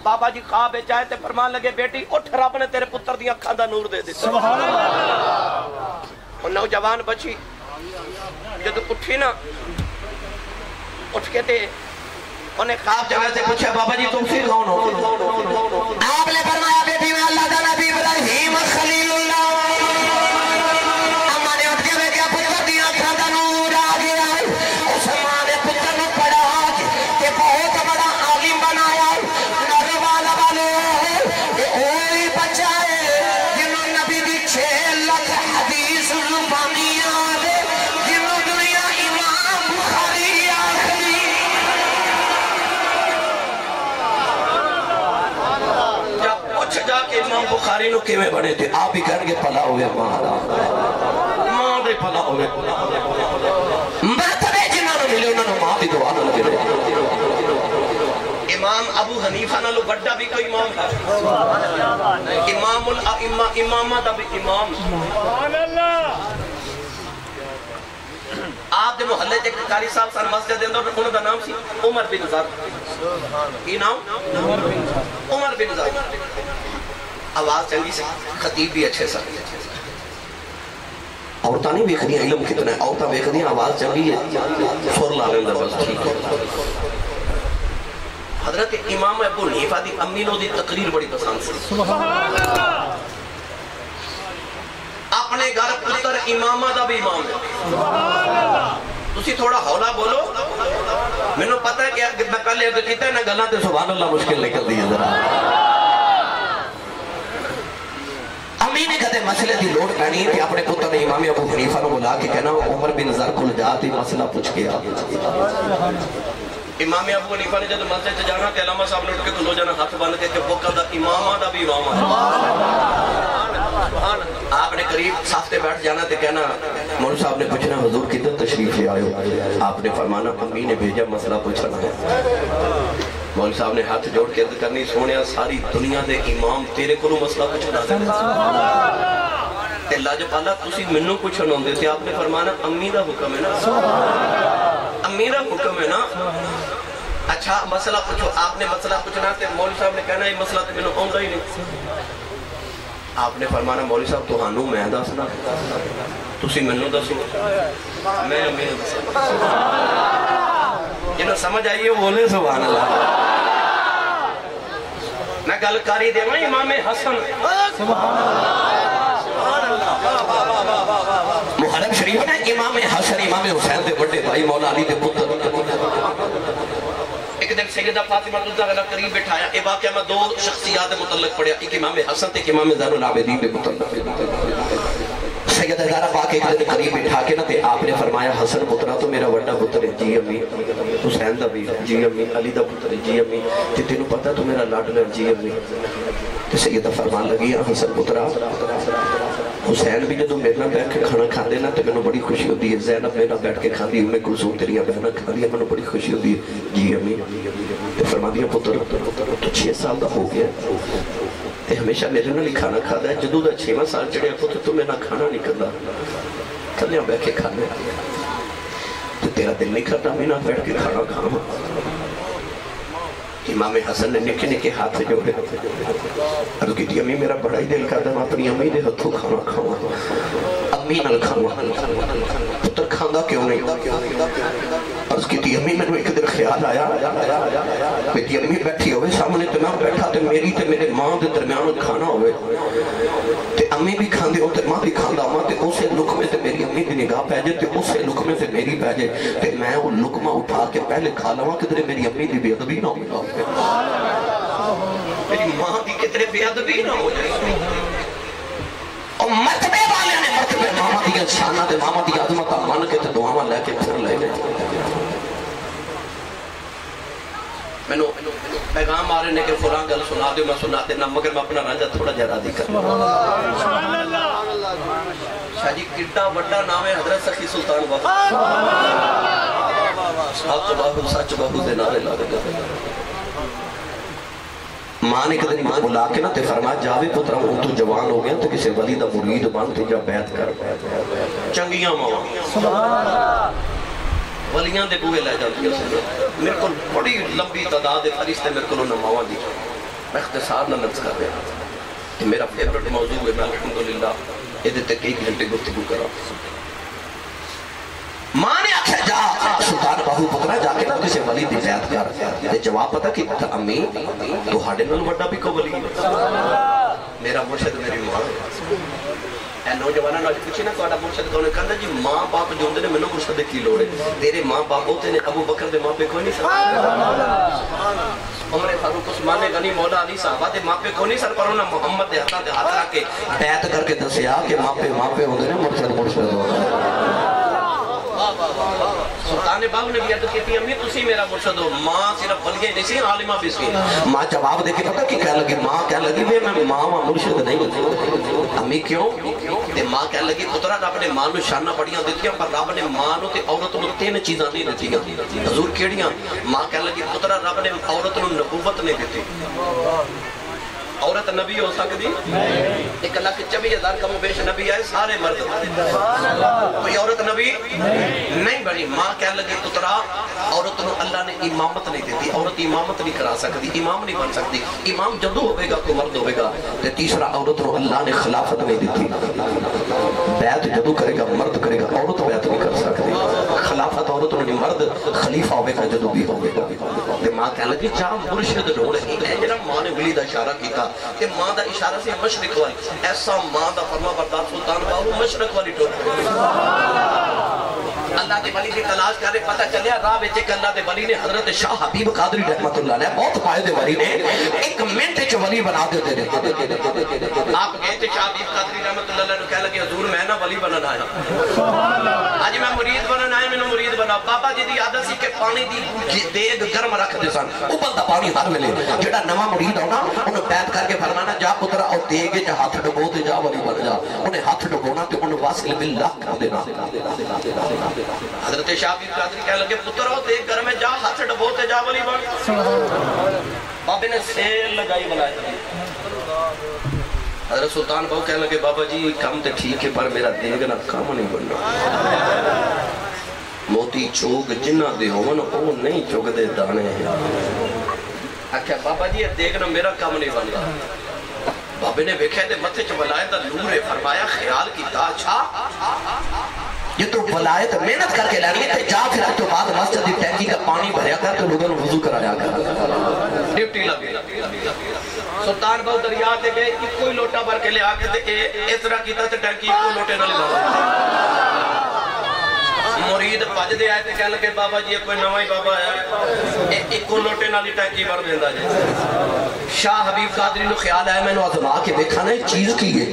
بابا جی خواب چاہے تے فرمان لگے بیٹی اٹھ رب نے تیرے پتر دی اکھاں دا نور دے دیتا. سبحان اللہ. اور نوجوان بچی جب اٹھی نا اٹھ کے تے انہیں خواب جگہ سے پوچھا بابا جی تم سے کون ہو؟ آپ نے فرمایا بیٹی میں اللہ دا نبی ابراہیم خلیل اللہ. اما نے اٹھ کے بیٹیا پتر دی اکھاں دا نور آ گیا. اس ماں نے پتر نو پڑھا کہ بہت بڑا عالم بنایا. بخاری نو کیویں بنے تھے آپ ہی کہنگے پلا ہوئے ماں دے پلا ہوئے مرتبے جنہاں نو ملے انہاں نو ماں دی دعا نہ لگے. ابو حنیفہ نالو بڑا بھی کوئی امام ہے؟ امام الائمہ امامہ دا بھی امام. آپ دے محلے ایک قاری صاحب سن مسجد اندر انہوں دا نام سی عمر بن زر. کی نام؟ عمر بن زر. آواز چنگی سے، خطیب بھی اچھے سا. عورتاں نہیں بیکھ دیا علم کتنا ہے، عورتاں بیکھ دیا آواز چنگی ہے، سر لالیں دا بس ٹھیک ہے. حضرت امام ابو حنیفہ دی امی نو دی تقریر بڑی پسند سی. سبحان اللہ. اپنے گھر پتر امامہ دا بھی امام ہے. سبحان اللہ. تسی تھوڑا ہولا بولو. میں نے پتہ ہے کہ میں پہلے اگر کیتا ہے نا گلاں تے سبحان اللہ مشکل نکل دی ہے ذرا. امی نے کہتے مسئلے دی لوٹ پہنی کہ اپنے پتر امام ابو حنیفہ نو بلا کے کہنا عمر بن زر کھل جاتی مسئلہ پوچھ کے آ. امام ابو حنیفہ نے جب مسجد جانا کہ علامہ صاحب نے اٹھ کے کھلو جانا ہاتھ باندھ کے کہ وقت دا امامہ دا بھی امامہ ہے. آپ نے قریب سافتے بیٹھ جانا تے کہنا مولوی صاحب نے پوچھنا حضور کدھر تشریف لے آئے؟ آپ نے فرمانا امی نے بھیجا مسئلہ پوچھنا ہے. مولوی صاحب نے ہاتھ جوڑ کے عرض کرنی سونیا ساری دنیا دے امام تیرے کو مسئلہ پوچھنا ہے. اللہ جو پالا تسی منو پوچھنا ہوندے تھے. آپ نے فرمانا امی دا حکم ہے نا، امی دا حکم ہے نا. اچھا مسئلہ پوچھو. آپ نے مسئلہ پوچھنا تے مولوی صاحب نے کہنا یہ مسئلہ تے منو آندا ہی نہیں. آپ نے فرمانا مولوی صاحب تہانوں میں دسنا تسی منو دسو میں امی نو دسنا. جنہوں سمجھ آئیے بولے سبحان اللہ. میں گل کاری دے میں امام حسن محرم شریف نے امام حسن امام حسین دے بڑے بھائی مولا علی دے پتر. ایک دن سیدہ فاطمہ الزہرا قریب بٹھایا. اے واقعہ میں دو شخصیات متعلق پڑھیا، ایک امام حسن تے ایک امام زین العابدین دے متعلق. سیدہ زہرا پاک ایک دن قریب بٹھا کے نا تے آپ نے فرمایا حسن پترا تو میرا بڑا پتر ہے. جی امی. حسین دا بھی جی امی. علی دا پتر ہے جی امی. تے تینوں پتہ تو میرا لاڈلا ہے جی امی. تے سیدہ فرمان لگی حسن پترا حسین بھی جدوں میرے نال بیٹھ کے کھانا کھاندے نا تے مینوں بڑی خوشی ہوتی ہے. زینب میرے نال بیٹھ کے کھاندی ام کلثوم تیریاں بہناں کھاندیاں مینوں بڑی خوشی ہوتی ہے. جی امی. تے فرماندی پتر تو 6 سال دا ہو گیا تے ہمیشہ میرے نال ہی کھانا کھادا ہے. جدوں دا 6واں سال چڑھیا پتر تو میرے نال کھانا نہیں کردا، کلیاں بیٹھ کے کھانے تے تیرا دل نہیں کرتا میں نال بیٹھ کے کھانا کھاواں. امام حسن نے نکے نکے ہاتھ سے جوڑے عرض کی تھی امی میرا بڑا ہی دل کرتا میں اپنی امی دے ہتھوں کھانا کھاواں. امی نال کھاواں. پتر کھاندا کیوں نہیں؟ عرض کی تھی امی میں ایک دن خیال آیا میری امی بیٹھی ہوئے سامنے تے میں بیٹھا تے میری تے میرے ماں دے درمیان کھانا ہوئے تے امی بھی کھاندے ہو تے ماں بھی کھاندا ماں تے اسے لقمے تے میری امی دی نگاہ پہ جائے تے اسے لقمے تے میری پہ جائے تے میں وہ لقمہ اٹھا کے پہلے کھا لواں کدھر میری امی دی بے ادبی نہ ہو جائے، میری ماں دی کتنے بے ادبی نہ ہو جائے. اور مرتبے والے نے مرتبے ماما دی شانہ دے ماما دی عظمت مان کے تے دعاواں لے کے پھر لے گئے. میں نے پیغام آ رہے نے کہ فلاں گل سنا دے میں سنا دینا مگر میں اپنا رانجہ تھوڑا جا راضی کرنا. شاہ جی کڈا وڈا نام ہے حضرت سخی سلطان بابا. حق بہو سچ بہو دے نعرے لا دے. ماں نے کدھر ماں بلا کے نا تے فرمایا جاوے پترا ہوں تو جوان ہو گیا تو کسی ولی دا مرید بن تے جا بیعت کر. چنگیاں ماں ولیاں دے بوئے لے جاتی ہیں. میرے کو بڑی لمبی تعداد فرشتے میرے کو نماواں دی میں اختصار نہ لفظ کر رہا. میرا فیورٹ موضوع ہے میں الحمدللہ یہ تے کئی گھنٹے گفتگو کرا. ماں نے آکھا جا سلطان بہو پترا جا کے نا کسی ولی دی بیعت کر. تے جواب پتا کہ امی تو ہاڑے نال بڑا بھی کو ولی میرا مرشد میری ماں ہے. اے نوجواناں نال پوچھی نا تہاڈا مرشد کون ہے؟ کہندا جی ماں باپ جو ہوندے نے مینوں مرشد دی کی لوڑ ہے. تیرے ماں باپ ہوتے نے ابو بکر دے ماں پہ کوئی نہیں سن. عمر فاروق عثمان غنی مولا علی صحابہ دے ماں پہ کوئی نہیں سن پر انہاں محمد دے ہاتھاں تے ہاتھ رکھ کے بیعت کر کے دسیا کہ ماں پہ ہوندے نے مرشد ہوندے. سلطان باغ نے بھی عرض کی تھی امی تسی میرا مرشد ہو ماں صرف بلگے نہیں سی عالمہ بھی سی ماں جواب دے کے پتہ کی کہہ لگی ماں کہہ لگی میں ماں مرشد نہیں امی کیوں تے ماں کہہ لگی پترا رب نے ماں نو شانہ بڑیاں دیتیاں پر رب نے ماں نو تے عورت نو تین چیزاں نہیں دیتیاں حضور کیڑیاں ماں کہہ لگی پترا رب نے عورت نو نبوت نہیں دیتی عورت نبی ہو سکتی 1,24,000 کم و بیش نبی آئے سارے مرد کوئی عورت نبی نہیں بنی ماں کہہ لگی پترا عورت نو اللہ نے امامت نہیں دیتی عورت امامت نہیں کرا سکتی امام نہیں بن سکتی امام جدو ہوئے گا کوئی مرد ہوئے گا تے تیسرا عورت نو اللہ نے خلافت نہیں دیتی بیعت جدو کرے گا مرد کرے گا عورت بیعت نہیں کر سکتی خلافت عورت نو مرد خلیفہ ہوئے گا جدو بھی ہوئے گا تے ماں کہہ لگی جا مرشد ڈھونڈ اے جنہ ماں نے ولی دا اشارہ کیتا کہ ماں دا اشارہ سے مشرق والی ایسا ماں دا فرما بردار سلطان باہو مشرق والی ٹوٹ اللہ دے ولی دی تلاش کرے پتہ چلیا راہ وچ کہ اللہ دے ولی نے حضرت شاہ حبیب قادری رحمت اللہ علیہ بہت پائے دے ولی نے ایک منٹ وچ ولی بنا دیتے رہے آپ گئے تے شاہ حبیب قادری رحمت اللہ علیہ کہہ لگے حضور میں نہ ولی بننا آیا آج میں مرید بننا آیا میں مرید بنا بابا جی دی عادت سی کہ پانی دی دیگ گرم رکھ دے سن ابلدا پانی ہر ویلے جڑا نواں مرید ہونا انہوں بیعت کر کے فرمانا جا پترا اور دیگ چ ہاتھ ڈبو تے جا ولی بن جا انہیں ہاتھ ڈبونا تے انہوں واصل باللہ کر دینا حضرت شاہ حبیب قادری کہہ لگے پتر ہو دیکھ گھر میں جا ہاتھ ڈبوتے جا ولی بن بابے نے سیل لگائی بنائی حضرت سلطان بہو کہہ لگے بابا جی کام تے ٹھیک ہے پر میرا دیگنا کام نہیں بننا موتی چوگ جنہ دے ہون او نہیں چوگ دے دانے ہیں اکھیا بابا جی یہ دیگنا میرا کام نہیں بننا بابے نے ویکھے دے متھے چ ولایت دا نور فرمایا خیال کیتا اچھا یہ تو ولایت محنت کر کے لگی تے جا پھر تو بعد مسجد دی ٹینکی کا پانی بھریا کر تو لوگوں وضو کرایا کر ڈیوٹی لگی سلطان بہو دریا تے گئے کوئی لوٹا بھر کے لے آ کے تے اس طرح کیتا تے ٹینکی کو لوٹے نال بھر مرید پج دے آئے تے کہہ لگے بابا جی کوئی نواں ہی بابا آیا ایک کو لوٹے نالی ٹینکی بھر دیندا جی شاہ حبیب قادری نو خیال آیا میں نو آزما کے دیکھا نا چیز کی ہے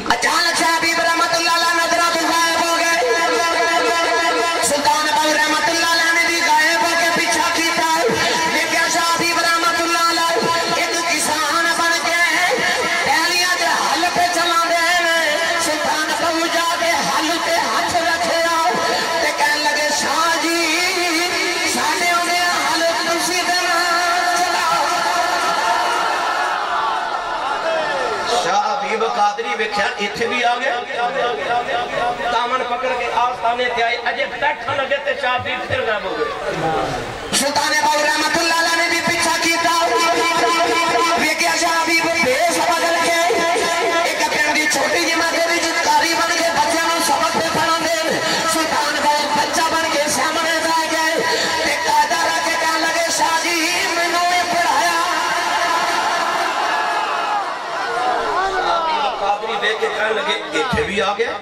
اچانک شاہ حبیب رحمت اللہ علیہ نظرات غائب ہو گئے سلطان باہو رحمت اللہ علیہ نے بھی غائب ہو کے پیچھا کیتا لیکن شاہ حبیب رحمت اللہ علیہ ایک کسان بن کے پہلیاں دے حل پہ چلا دے سلطان باہو جا کے حل پہ ہاتھ رکھے آؤ تے کہنے لگے شاہ جی سانے انہیں حل تسی دینا چلاؤ شاہ حبیب قادری ویکھیا ایتھے بھی آ گیا دامن پکڑ کے آستانے تے آئے اجے بیٹھا لگے تے شاہ بھی پھر غائب ہو گئے سلطان باہو رحمت اللہ علیہ نے بھی پیچھا کیتا ویکھیا شاہ حبیب بے سبق کے ایک پنڈ دی چھوٹی جی مدے وچ قاری بن کے بچیاں نوں سبق تے پڑھاندے سلطان باہو بچہ بن کے سامنے بیٹھ گئے تے قاعدہ رکھ کے کہن لگے شاہ جی مینوں اے پڑھایا قادری دیکھ کے کہنے لگے ایتھے بھی آ گیا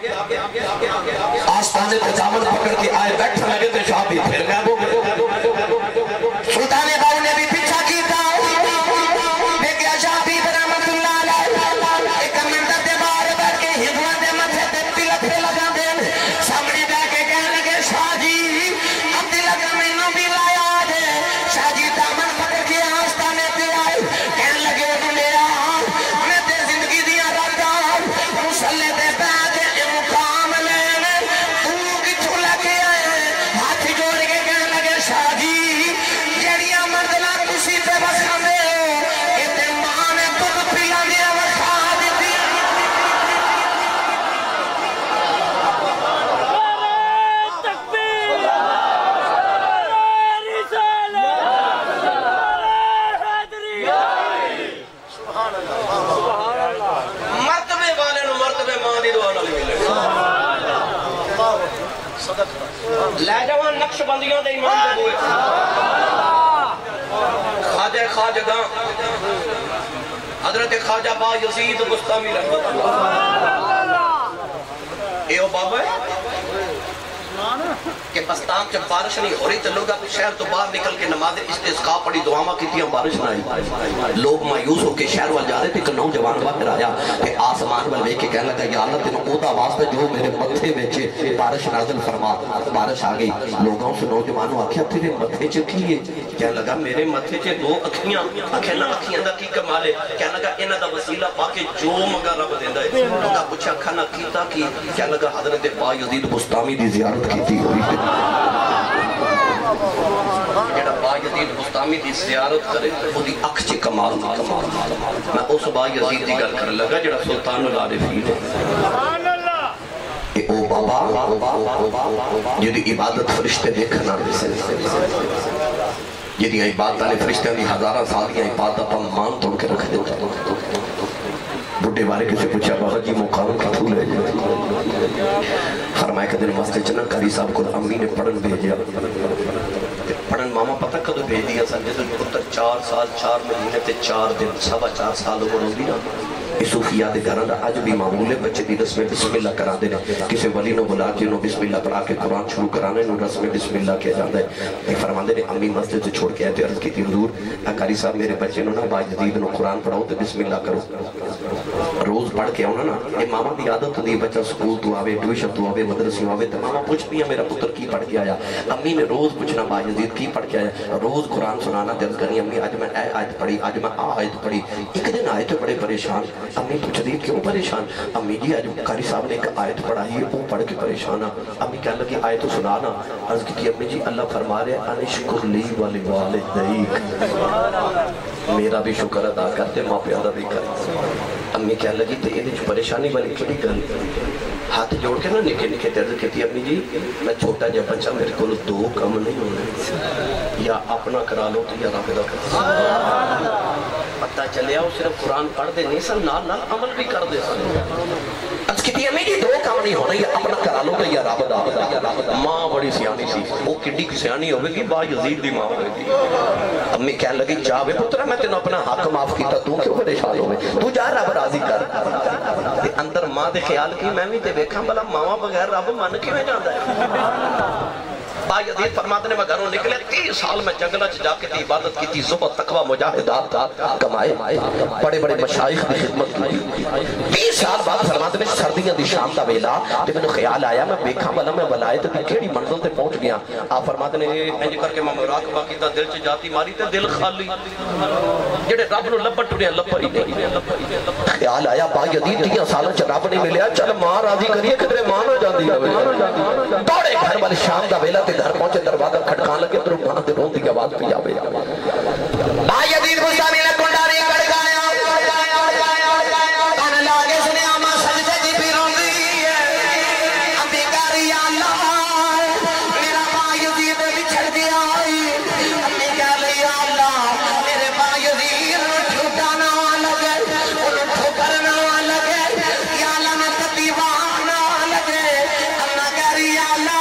آستانے پہ دامن پکڑ کے آئے بیٹھا لگے تے شاہ بھی پھر غائب ہو گئے سلطان باہو نے بھی پیچھا کیتا دیکھیا شاہ حبیب رحمت اللہ علیہ ایک منٹ دے باہر بیٹھ کے ہندوؤں دے متھے تے تلک لگا دے سامنے بیٹھ کے کہنے لگے شاہ جی اب تلک مینوں بھی لایا دے شاہ جی دامن پکڑ کے آستانے تے آئے کہنے لگے میرا میں تے زندگی دیاں راتا مسلے تے بیٹھ کے مقام لینے تو کتھوں لگے آئے ہاتھ جوڑ کے کہنے لگے شاہ جی جڑیاں مردلا تسی تے بساندے ہو اے تے ماں نے دودھ پلانے وکھا دتی تکبیر رسالہ حیدری مرتبے والے نو مرتبے ماں دی دعا نال ملے لے جوان نقش بندیوں دے امام دے ہوئے خواجہ خواجگاں حضرت خواجہ با یزید بستامی رحمت اللہ اے او بابا ہے کہ بستان جب بارش نہیں ہو رہی تو لوگ شہر تو باہر نکل کے نماز استسقاء پڑھی دعاواں کیتیاں بارش نہ آئی. لوگ مایوس ہو کے شہر وال جا رہے تھے کہ نوجوان باہر آیا کہ آسمان وال ویکھ کے کہنے لگا یا اللہ تینوں اودا واسطے جو میرے متھے وچ بارش نازل فرما. بارش آ گئی. لوگوں سے نوجوانوں آکھیا تیرے متھے چ کی ہے؟ کہنے لگا میرے متھے چ دو اکھیاں. آکھیا اکھیاں دا کی کمال ہے؟ کہنے لگا انہاں دا وسیلہ پا کے جو منگا رب دیندا ہے. لوگا پوچھا کھانا کیتا کی؟ کہنے لگا حضرت بایزید بسطامی دی زیارت کیتی ہوئی ہے. جڑا بایزید بسطامی دی زیارت کرے او دی اکھ چ کمال. میں اس بایزید دی گل کرن لگا جڑا سلطان العارفین ہے. سبحان اللہ. اے او بابا جدی عبادت فرشتے دیکھنا جدی عبادت نے فرشتیاں دی ہزاراں سال کی عبادت ہم مان توڑ کے رکھ دیتا. بڑھے بارے کسی پوچھا بابا جی مقام کا پھول ہے؟ فرمائے کہ دن مسجد چنا قاری صاحب کو امی نے پڑھن بھیجیا. پڑھن ماما پتہ کدو بھیج دیا سن جدو پتر 4 سال 4 مہینے تے 4 دن 4.5 سال عمر ہوندی نا. صوفیاء دے گھراں دا اج بھی معمول ہے بچے دی رسم بسم اللہ کرا دے. کسی ولی نو بلا کے انہوں بسم اللہ پڑھا کے قرآن شروع کرانے انہوں رسم بسم اللہ کیا جاتا ہے. ایک فرماندے نے امی مسجد سے چھوڑ کے آئے تھے عرض کی تھی حضور قاری صاحب میرے بچے نو نا بایزید نو قرآن پڑھاؤ تو بسم اللہ کرو روز پڑھ کے آؤنا نا. یہ ماما دی عادت دی بچہ سکول تو آوے ٹیوشن تو آوے مدرسے آوے تو ماما پوچھتی ہے میرا پتر کی پڑھ کے آیا. امی نے روز پوچھنا بایزید کی پڑھ کے آیا. روز قرآن سنانا دل کرنی امی آج میں اے آیت پڑھی آج میں آیت پڑھی. ایک دن آئے تو بڑے پریشان. امی پوچھ دی کیوں پریشان؟ امی جی آج قاری صاحب نے ایک آیت پڑھائی ہے وہ پڑھ کے پریشان. امی کہنے لگی آیت سنانا. عرض کی امی جی اللہ فرما رہے ہیں انشکر لی والی والدیک میرا بھی شکر ادا کرتے ماں پیادہ بھی کرتے. امی کہنے لگی تو یہ پریشانی والی کیڑی گل؟ ہاتھ جوڑ کے نا نکے نکے درد کہتی امی جی میں چھوٹا جا بچہ میرے کو 2 کم نہیں ہونے یا اپنا کرا لو تو یا رب دا کرا. پتہ چلیا وہ صرف قرآن پڑھ دے نہیں سن نال نال عمل بھی کر دے سن. اس کہتی امی جی 2 کام نہیں ہونا یا اپنا کرا لو تو یا رب دا. ماں بڑی سیانی سی. وہ کڈی سیانی ہوئے گی بایزید دی ماں ہوئے گی. امی کہنے لگی جا بے پترہ میں تینوں اپنا حق معاف کیتا تو کیوں پریشان ہوئے تو جا رب راضی کر. اندر ماں دے خیال کی میں بھی تے ویکھاں بلا ماما بغیر رب من کیویں جاندا ہے. بایزید فرماتے نے میں گھروں نکلے 30 سال میں جنگلہ جا کے عبادت کی تھی. زہد تقوی مجاہدات کمائے بڑے بڑے مشائخ کی خدمت کی. 30 سال بعد فرماتے نے سردیاں دی شام دا ویلا تے میں نے خیال آیا میں دیکھاں بلا میں ولایت دی کیڑی منزل تے پہنچ گیا. آپ فرماتے نے انج کر کے میں مراقبہ کیتا دل چ جاتی ماری تے دل خالی جڑے رب نو لبن ٹرے لبھا ہی نہیں. خیال آیا بایزید 30 سال چ رب نہیں ملیا چل ماں راضی کریے کدھر ماں نہ جاندی ہوے. دوڑے گھر والے شام دا ویلا تے گھر پہنچے دروازہ کھٹکان لگے تو ماں تے رون دی آواز پہ آوے. بایزید بسطامی نے کنڈاری کھڑکایا کان لاگے سنے آما سجدے دی بھی روندی ہے. ابھی کاری یا اللہ میرا بایزید بچھڑ گیا. ابھی کہہ یا اللہ میرے بایزید ٹھوٹا نہ لگے انہوں ٹھوکر نہ لگے یا اللہ میں تتیوان نہ لگے. اللہ کہہ رہی یا اللہ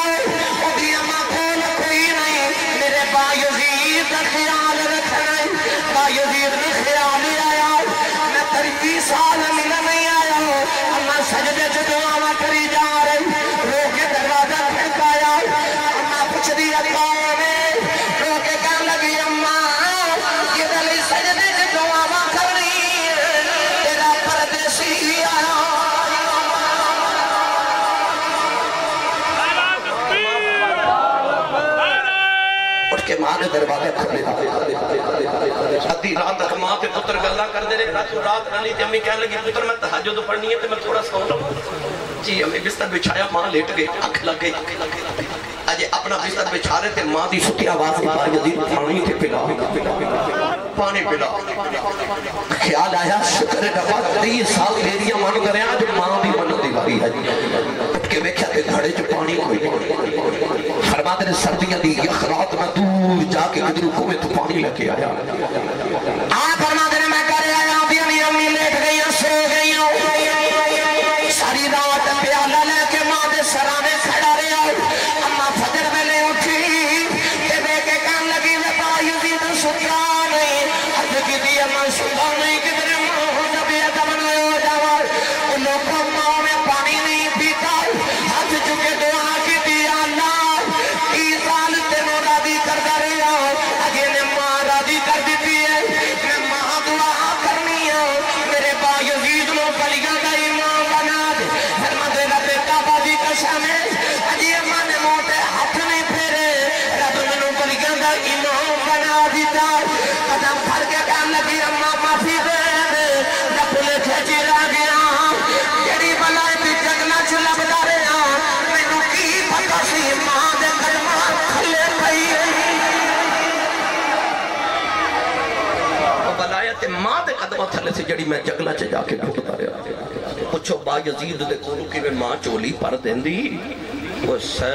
بایزید کا خیال رکھنا. بایزید میں خیال ہی آیا میں 30 سال ملنے نہیں آیا ہوں. اللہ سجدے سے دعا کری جا رہی رو کے دروازہ کھڑکایا. اللہ پوچھ دیا کون ہے رو کے کہنے لگی اماں یہ دلی سجدے سے دعا کرنی تیرا پردیسی آیا. کہ ماں نے دروازے کھڑے ادھی رات تک ماں تے پتر گلا کر دے رہے. رات نہ لی تے امی کہنے لگی پتر میں تہجد پڑھنی ہے تے میں تھوڑا سو لوں. جی امی بستر بچھایا ماں لیٹ گئی اکھ لگ گئی. اجے اپنا بستر بچھا رہے تے ماں دی ستی آواز بایزید پانی تے پلا پانی پلا. خیال آیا شکر ربا 30 سال میری من کرے آج ماں دی من دی باری ہے. اٹھ کے ویکھیا تے گھڑے چ پانی کوئی نہیں. فرماتے نے سردیاں دی یخرات میں دور جا کے کدھر کوے تو پانی لے کے آیا. فرماتے نے میں کرے آیا بھی امی لیٹ گئی سو گئی ساری رات پیالہ لے کے ماں دے سرانے کھڑا رہا. اما فجر ویلے اٹھی تے ویکھ کے کہن لگی میں بایزید ستا نہیں. حد کی دی اما ستا نہیں کدھر ماں جب یہ دمن ہو جاوا لوگوں ماں میں پانی نہیں پیتا. ہاتھ چکے دعا کی دی اللہ دے قدمہ تھلے سے جڑی میں جگلہ چے جا کے بھوٹتا رہا پچھو با یزید دے کولو کی میں ماں چولی پر دین دی وہ سے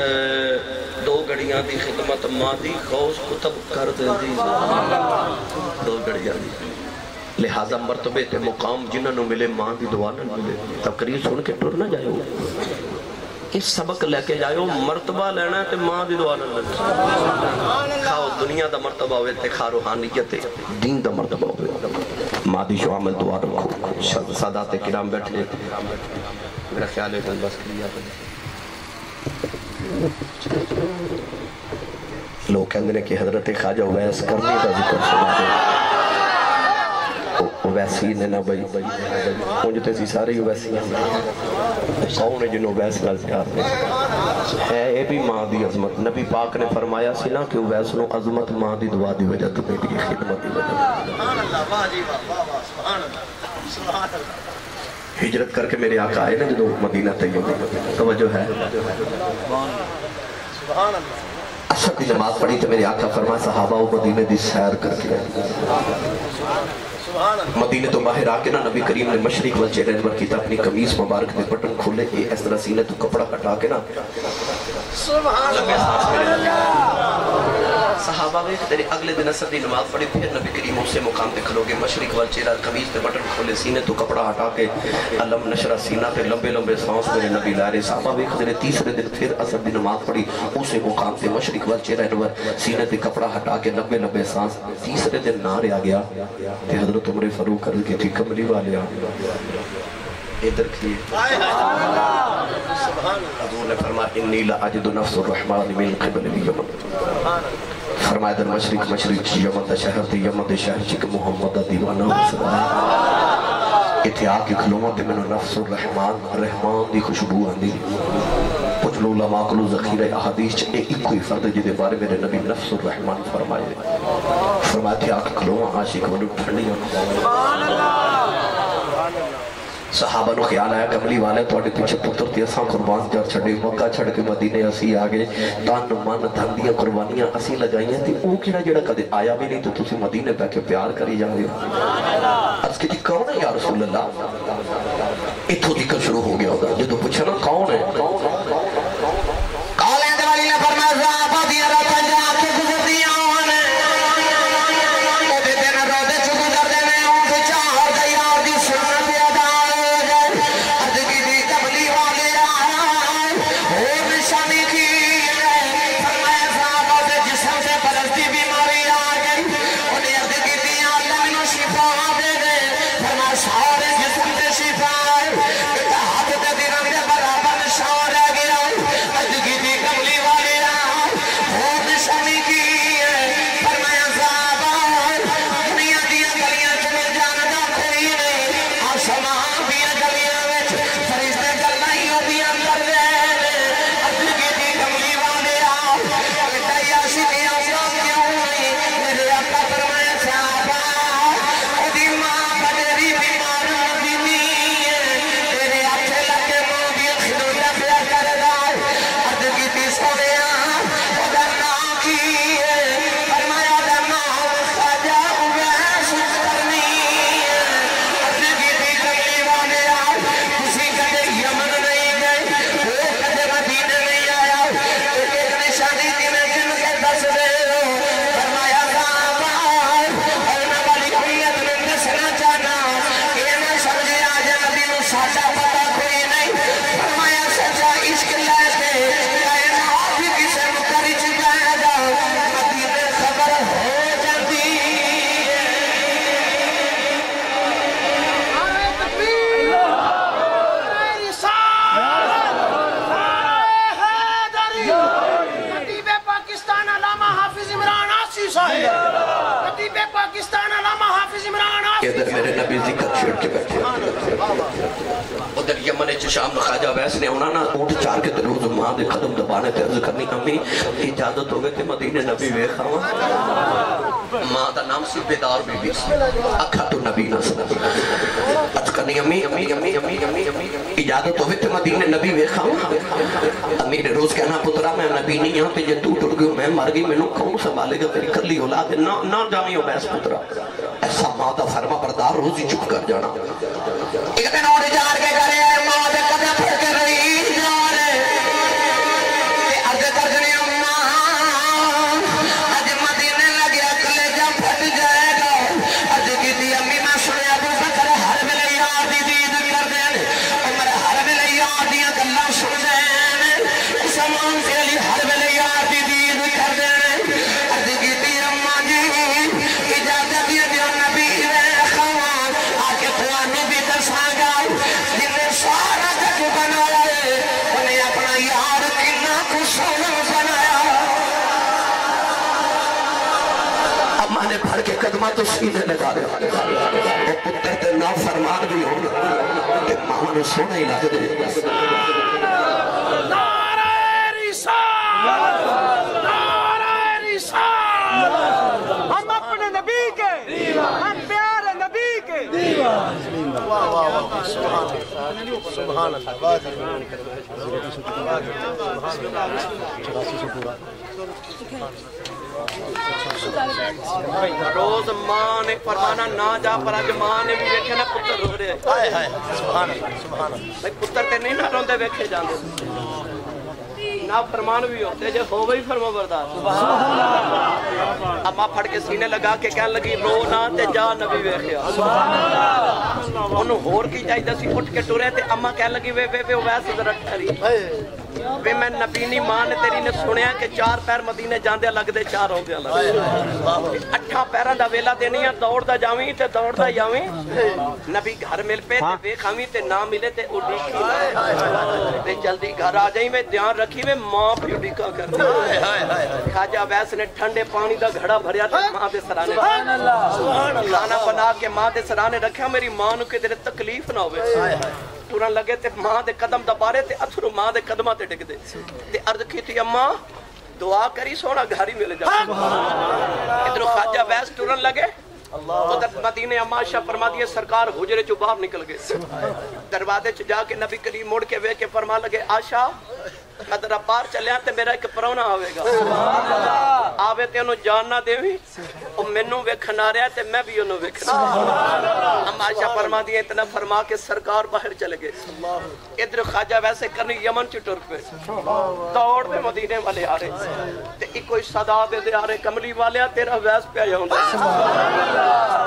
دو گڑیاں دی خدمت ماں دی خوش کتب کر دین دی دو گڑیاں دی لہذا مرتبے تے مقام جنہوں نے ملے ماں دی دعا نہ ملے تقریر سن کے ٹر نہ جائے ہو اس سبق لے کے جائے ہو مرتبہ لینا ہے تے ماں دی دعا نہ ملے کھاؤ دنیا دا مرتبہ ہوئے تے کھا روحانیت دین دا مرتبہ ہوئے ماں دی شعامل دعا رکھو سادات کرام بیٹھے میرا خیال ہے کہ بس کلیا لوگ کہندے نے کہ حضرت خواجہ ویس کرنے کا ذکر سنا دے ویسی نے نہ بھائی مجھتے سی سارے ہی ویسی ہیں کون ہے جنہوں ویس گل پیار دے ہے اے بھی ماں دی عظمت نبی پاک نے فرمایا سی نا کہ ویس نو عظمت ماں دی دعا دی وجہ تو بیٹی کی خدمت دی وجہ ہجرت کر کے میرے آقا آئے نا جنہوں مدینہ طیبہ توجہ ہے اثر دی نماز پڑھی تو میرے آقا فرمایا صحابہ و مدینہ دی سیر کر کے مدینہ تو باہر آکے نا نبی کریم نے مشرق والچہرہ انور کیتا اپنی قمیص مبارک دے بٹن کھولے اس طرح سینے تو کپڑا کٹا کے نا لمبے سانس میرے نبی صحابہ میں تیرے اگلے دن اثر دی نماز پڑھی پھر نبی کریم اسے مقام پہ کھلو گے مشرق والچہرہ قمیص دے بٹن کھولے سینے تو کپڑا ہٹا کے علم نشرہ سینہ پہ لمبے لمبے سانس میرے نبی لائے صحابہ میں تیرے تیسرے دن پھر اثر دی نماز پڑھی اسے مقام پہ مشرق والچہرہ انور سینے تے کپڑا ہٹا کے لمبے لمبے سانس تیسرے دن نہ رہا گیا کہ حضرت عمر فاروق کر کی تھی کملی والے ادھر کیے حضور نے فرمایا انی لأجد نفس الرحمن من قبل یمن فرمایا در مشرق مشرق یمن دا شہر تے یمن دے شہر چک محمد دا دیوانہ اتحا کی کھلومہ تے منو نفس الرحمن رحمان دی خوشبو آندی کچھ علماء کلو ذخیرہ احادیث چھے ایک کوئی فرد جدے بارے میرے نبی نفس الرحمن فرمائے فرمایا اتحا کی کھلومہ عاشق منو ٹھنڈی صحابہ نو خیال آیا کملی والے توڑے پیچھے پتر تے اساں قربان جار چھڑے مکہ چھڑ کے مدینے اسی آگے تان من دھن دیاں قربانیاں اسی لگائیاں تھی او کیڑا جڑا کدے آیا بھی نہیں تو تسی مدینے پہ کے پیار کری جا رہے ہو عرض کی کون ہے یا رسول اللہ اتھو ذکر شروع ہو گیا ہوگا جدو پوچھا نا کون ہے کال ہے دیوالی نے فرمایا صحابہ دیا را پنجا کے گزر دیا ہونے او دے دینا رو دے چھو گزر دینے ہوں سے چاہر دے یار دی سننا دیا ادھر میرے نبی ذکر چھوڑ کے بیٹھے ادھر یمن شام میں خواجہ ویس نے انہاں نا اونٹ چار کے دروز ماں دے قدم دبانے تے عرض کرنی امی اجازت ہو گئے تے مدینے نبی ویکھا ماں دا نام سی بیدار بی بی اکھا تو نبی نہ سنا عرض کر نہیں امی اجازت ہوئے تو مدینے نبی ویکھا امی نے روز کہنا پترا میں نبی نہیں ہوں تے جے تو ٹر گئی میں مر گئی مینوں کون سنبھالے گا تیری کلی اولاد نہ جامی بیس پترا ایسا ماں دا فرما بردار روز ہی چپ کر جانا ایک دن اور جار کے کرے ماں دے قدم پھڑ کے رہی جارے تے عرض کر جنی اماں اج مدینے لگیا کلیجہ پھٹ جائے گا عرض کی دی امی میں سنے ابو بکر ہر ویلے یار دی دید کر دین عمر ہر ویلے یار دیاں گلاں سن دین عثمان سے علی ہر ویلے یار دی دید کر دین عرض کی دی اماں جی اجازت دیو نبی ویکھاں آ کے تھانوں بھی دساں گا جن نے سارا جگ بنایا ہے انہیں اپنا یار کنا کو سونا بنایا اماں نے بھر کے قدمہ تو سینے لگا دے وہ پتر تے نافرمان بھی ہوگا کہ ماں نے سونا ہی لگ دے نعرہ رسالت نعرہ رسالت ہم اپنے نبی کے ہم پیارے نبی کے سبحان روز ماں نے فرمانا نہ جا پر اج ماں نے بھی ویکھے نا پتر رو رہے سبحان بھائی پتر تے نہیں نہ روندے ویکھے جاندے نا فرمان بھی ہوتے جے ہو گئی فرما بردار اما پھڑ کے سینے لگا کے کہنے لگی رو نہ تے جا نبی ویکھیا انہوں ہور کی چاہیے سی اٹھ کے ٹرے تے اما کہنے لگی وے ویسے ذرا ٹھہری وے میں نبینی ماں نے تیری نے سنیا کہ 4 پیر مدینے جاندے لگ دے 4 ہوندے لگ 8 پیراں دا ویلا دینی ہے دوڑ دا جاویں تے دوڑ دا جاویں نبی گھر مل پے تے ویکھاویں تے نہ ملے تے اڈیکی تے جلدی گھر آ جائیں میں دھیان رکھی وے ماں پی اڈیکا کر دے خواجہ ویس نے ٹھنڈے پانی دا گھڑا بھریا تے ماں دے سرانے کھانا بنا کے ماں دے سرانے رکھیا میری ماں نو کہ تیرے تکلیف نہ ہوئے ٹورن لگے تے ماں دے قدم دبارے تے اتھرو ماں دے قدمہ تے ڈگ دے تے عرض کی تھی اماں دعا کری سونا گھاری مل جا ادھر خواجہ ویس ٹورن لگے ادھر مدینے اماں شاہ فرما دیے سرکار حجرے چو باہر نکل گئے دروازے چ جا کے نبی کریم مڑ کے وے کے فرما لگے آشا میں ذرا باہر چلیا تے میرا ایک پرونا آوے گا آوے تے انہوں جان نہ دیویں او مینوں ویکھن آ رہا تے میں بھی انہوں ویکھن ہم عائشہ فرما دیے اتنا فرما کے سرکار باہر چلے گئے ادھر خواجہ ویسے کرنی یمن چ ٹر پے دوڑ دے مدینے والے آ رہے تے ایک کوئی صدا دے آ رہے کملی والے تیرا ویس پہ آیا ہوندا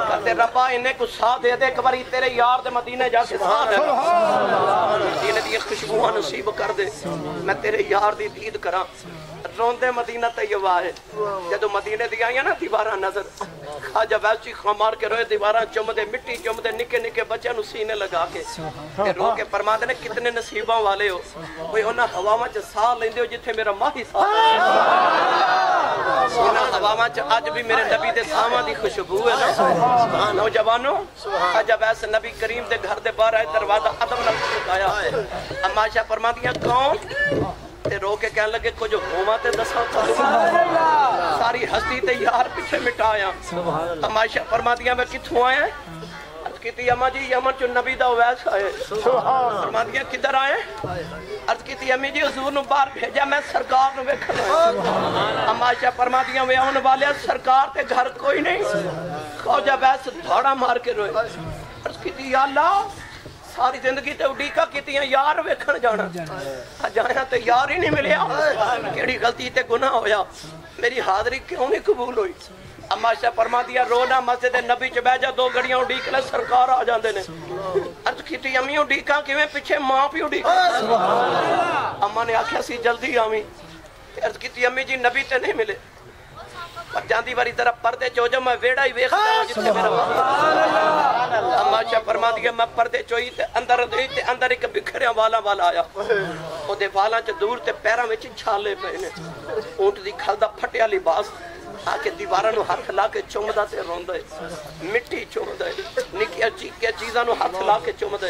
کہتے ربا انہیں کو سا دے دے ایک باری تیرے یار دے مدینے جا کے سا دے مدینے دی خشبوہاں نصیب کر دے میں تیرے یار دی دید کرا روندے مدینہ طیبہ ہے جدو مدینے دی آئیاں نا دیوارہ نظر خواجہ ویسی خمار کے روئے دیوارہ چم دے مٹی چم دے نکے نکے بچے نو سینے لگا کے رو کے فرما دے کتنے نصیباں والے ہو کوئی انہاں ہواواں چ ساہ لیندے ہو جتھے میرا ماہی ساہ انہاں ہواواں چ اج بھی میرے نبی دے ساواں دی خوشبو ہے نا نوجوانوں خواجہ ویس نبی کریم دے گھر دے باہر آئے دروازہ عدم نہ چکایا اما عائشہ فرما دیا کون تے رو کے کہنے لگے کچھ ہوما تے دسا ساری ہستی تے یار پیچھے مٹایا اما عائشہ فرما دیا میں کتھوں آیا عرض کی تھی اما جی یمن چو نبی دا ویس آئے فرما دیا کدھر آئے عرض کی تھی امی جی حضور نو باہر بھیجا میں سرکار نو ویکھنا اما عائشہ فرما دیا میں آن والے سرکار تے گھر کوئی نہیں خواجہ ویس دھاڑا مار کے روئے عرض کی تھی یا اللہ ساری زندگی تے اڈیکا کیتیاں یار ویکھن جانا جایا تے یار ہی نہیں ملیا کیڑی غلطی تے گناہ ہویا میری حاضری کیوں نہیں قبول ہوئی اما عائشہ فرما دیا رونا مسجد نبی چ بیٹھ جا 2 گھڑیاں اڈیک لے سرکار آ جاندے نے عرض کیتی امی اڈیکا کیویں پیچھے ماں پی اڈیکا اما نے آکھیا سی جلدی آویں عرض کیتی امی جی نبی تے نہیں ملے پر جاندی واری طرح پردے چوجہ میں ویڑا ہی ویخ جاؤں جتے میرا اما عائشہ فرما دیا میں پردے چوئی تے اندر دوئی تے اندر ایک بکھریاں والا آیا او دے والا چا دور تے پیرہ میں چھالے پہنے اونٹ دی کھلدہ پھٹیا لباس آکے دیوارہ نو ہاتھ لا کے چومدہ تے روندہ مٹی چومدہ نکیا چیزاں نو ہاتھ لا کے چومدہ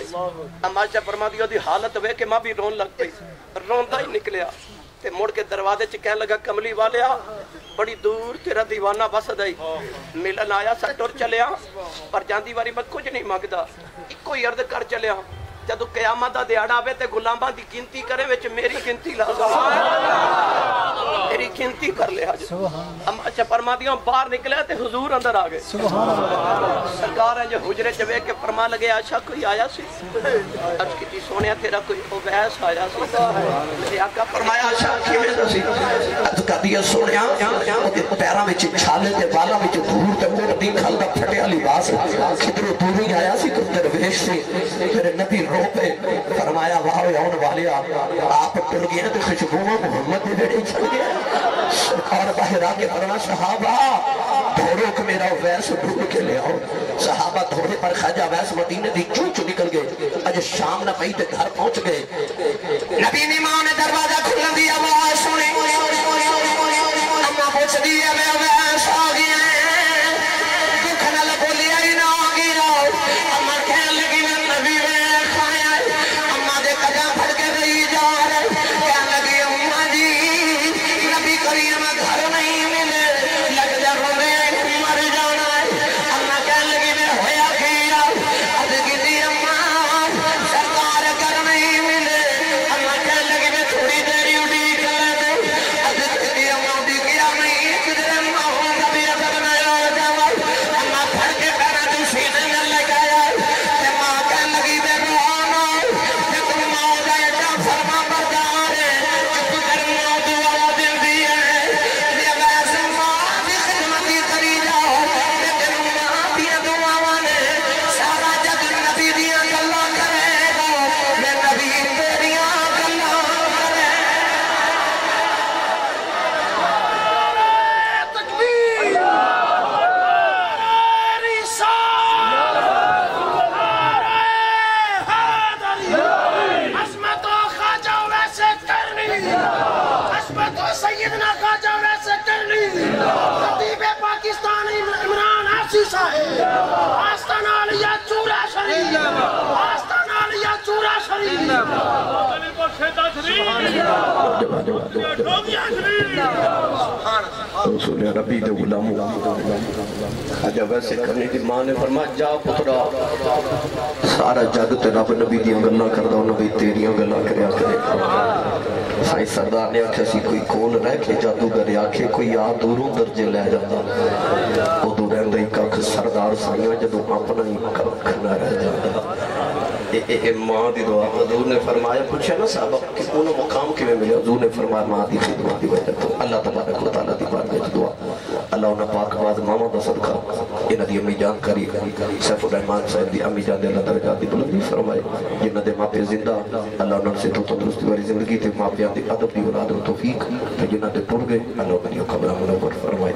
اما عائشہ فرما دیا دی حالت وے کہ ماں بھی رون لگ پئی روندہ ہی نکلیا تے مڑ کے دروازے چ کہنے لگا کملی والیا بڑی دور تیرا دیوانہ بس دائی ملن آیا سٹور چلیا پر جاندی واری میں کچھ نہیں مانگدا ایکو ہی عرض کر چلیا جدو قیامت دا دیہڑا آوے تے غلاماں دی گنتی کرے وچ میری گنتی لا میری گنتی کر لے حج ہم اچھا فرما دیاں باہر نکلے تے حضور اندر آ گئے سرکار ہے جو حجرے چ ویکھ کے فرما لگے اچھا کوئی آیا سی عرض کیتی سونیا تیرا کوئی اویس آیا سی میرے آقا فرمایا اچھا کیویں دا سی عرض کر دیا سونیا تے پیراں وچ چھالے تے بالاں وچ دھور تے مونڈ دی کھل دا پھٹیا لباس کدھروں دور ہی آیا سی کتے درویش سے میرے نبی رو پہ فرمایا واہ یون والیا آپ ٹر گئے تو خوشبو محمد نے بیڑے چھڑ گیا اور باہر آگے فرما صحابہ دھوڑوں کو میرا ویس ڈھونڈ کے لے آؤ صحابہ دھوڑے پر خواجہ ویس مدینے دی چونچ نکل گئے اج شام نہ پئی تے گھر پہنچ گئے نبی نے ماں نے دروازہ کھلا دیا آواز سنی اما پوچھ دیا میں ویس آ گیا دکھ نال بولیا ہی نہ آ گیا اما کہنے لگی میں نبی رسول ربی دے غلاموں خواجہ ویسے کرنے کی ماں نے فرمایا جا پترا سارا جگ تے رب نبی دیاں گلاں کردا نبی تیریاں گلاں کریا کرے سائیں سردار نے آکھیا سی کوئی کون رہ کے جادوگر آکھے کوئی آ دوروں درجے لے جاتا او دور رہندا ہی کھ سردار سائیں جدوں اپنا ہی کھ نہ رہ جاتا اے ماں دی دعا حضور نے فرمایا پوچھا نا صحابہ کہ انہوں مقام کیویں ملے حضور نے فرمایا ماں دی خدمت دی وجہ تو اللہ تبارک و تعالی دی بارگاہ وچ دعا اللہ انہاں پاک باز ماما دا صدقہ انہاں دی امی جان کری سیف الرحمان صاحب دی امی جان دے اللہ درجات دی بلندی فرمائے جنہاں دے ماپے زندہ اللہ انہاں سے تو تندرستی والی زندگی تے ماپیاں دی ادب دی اولاد و توفیق تے جنہاں دے ٹر گئے اللہ انہاں دی قبر منور فرمائے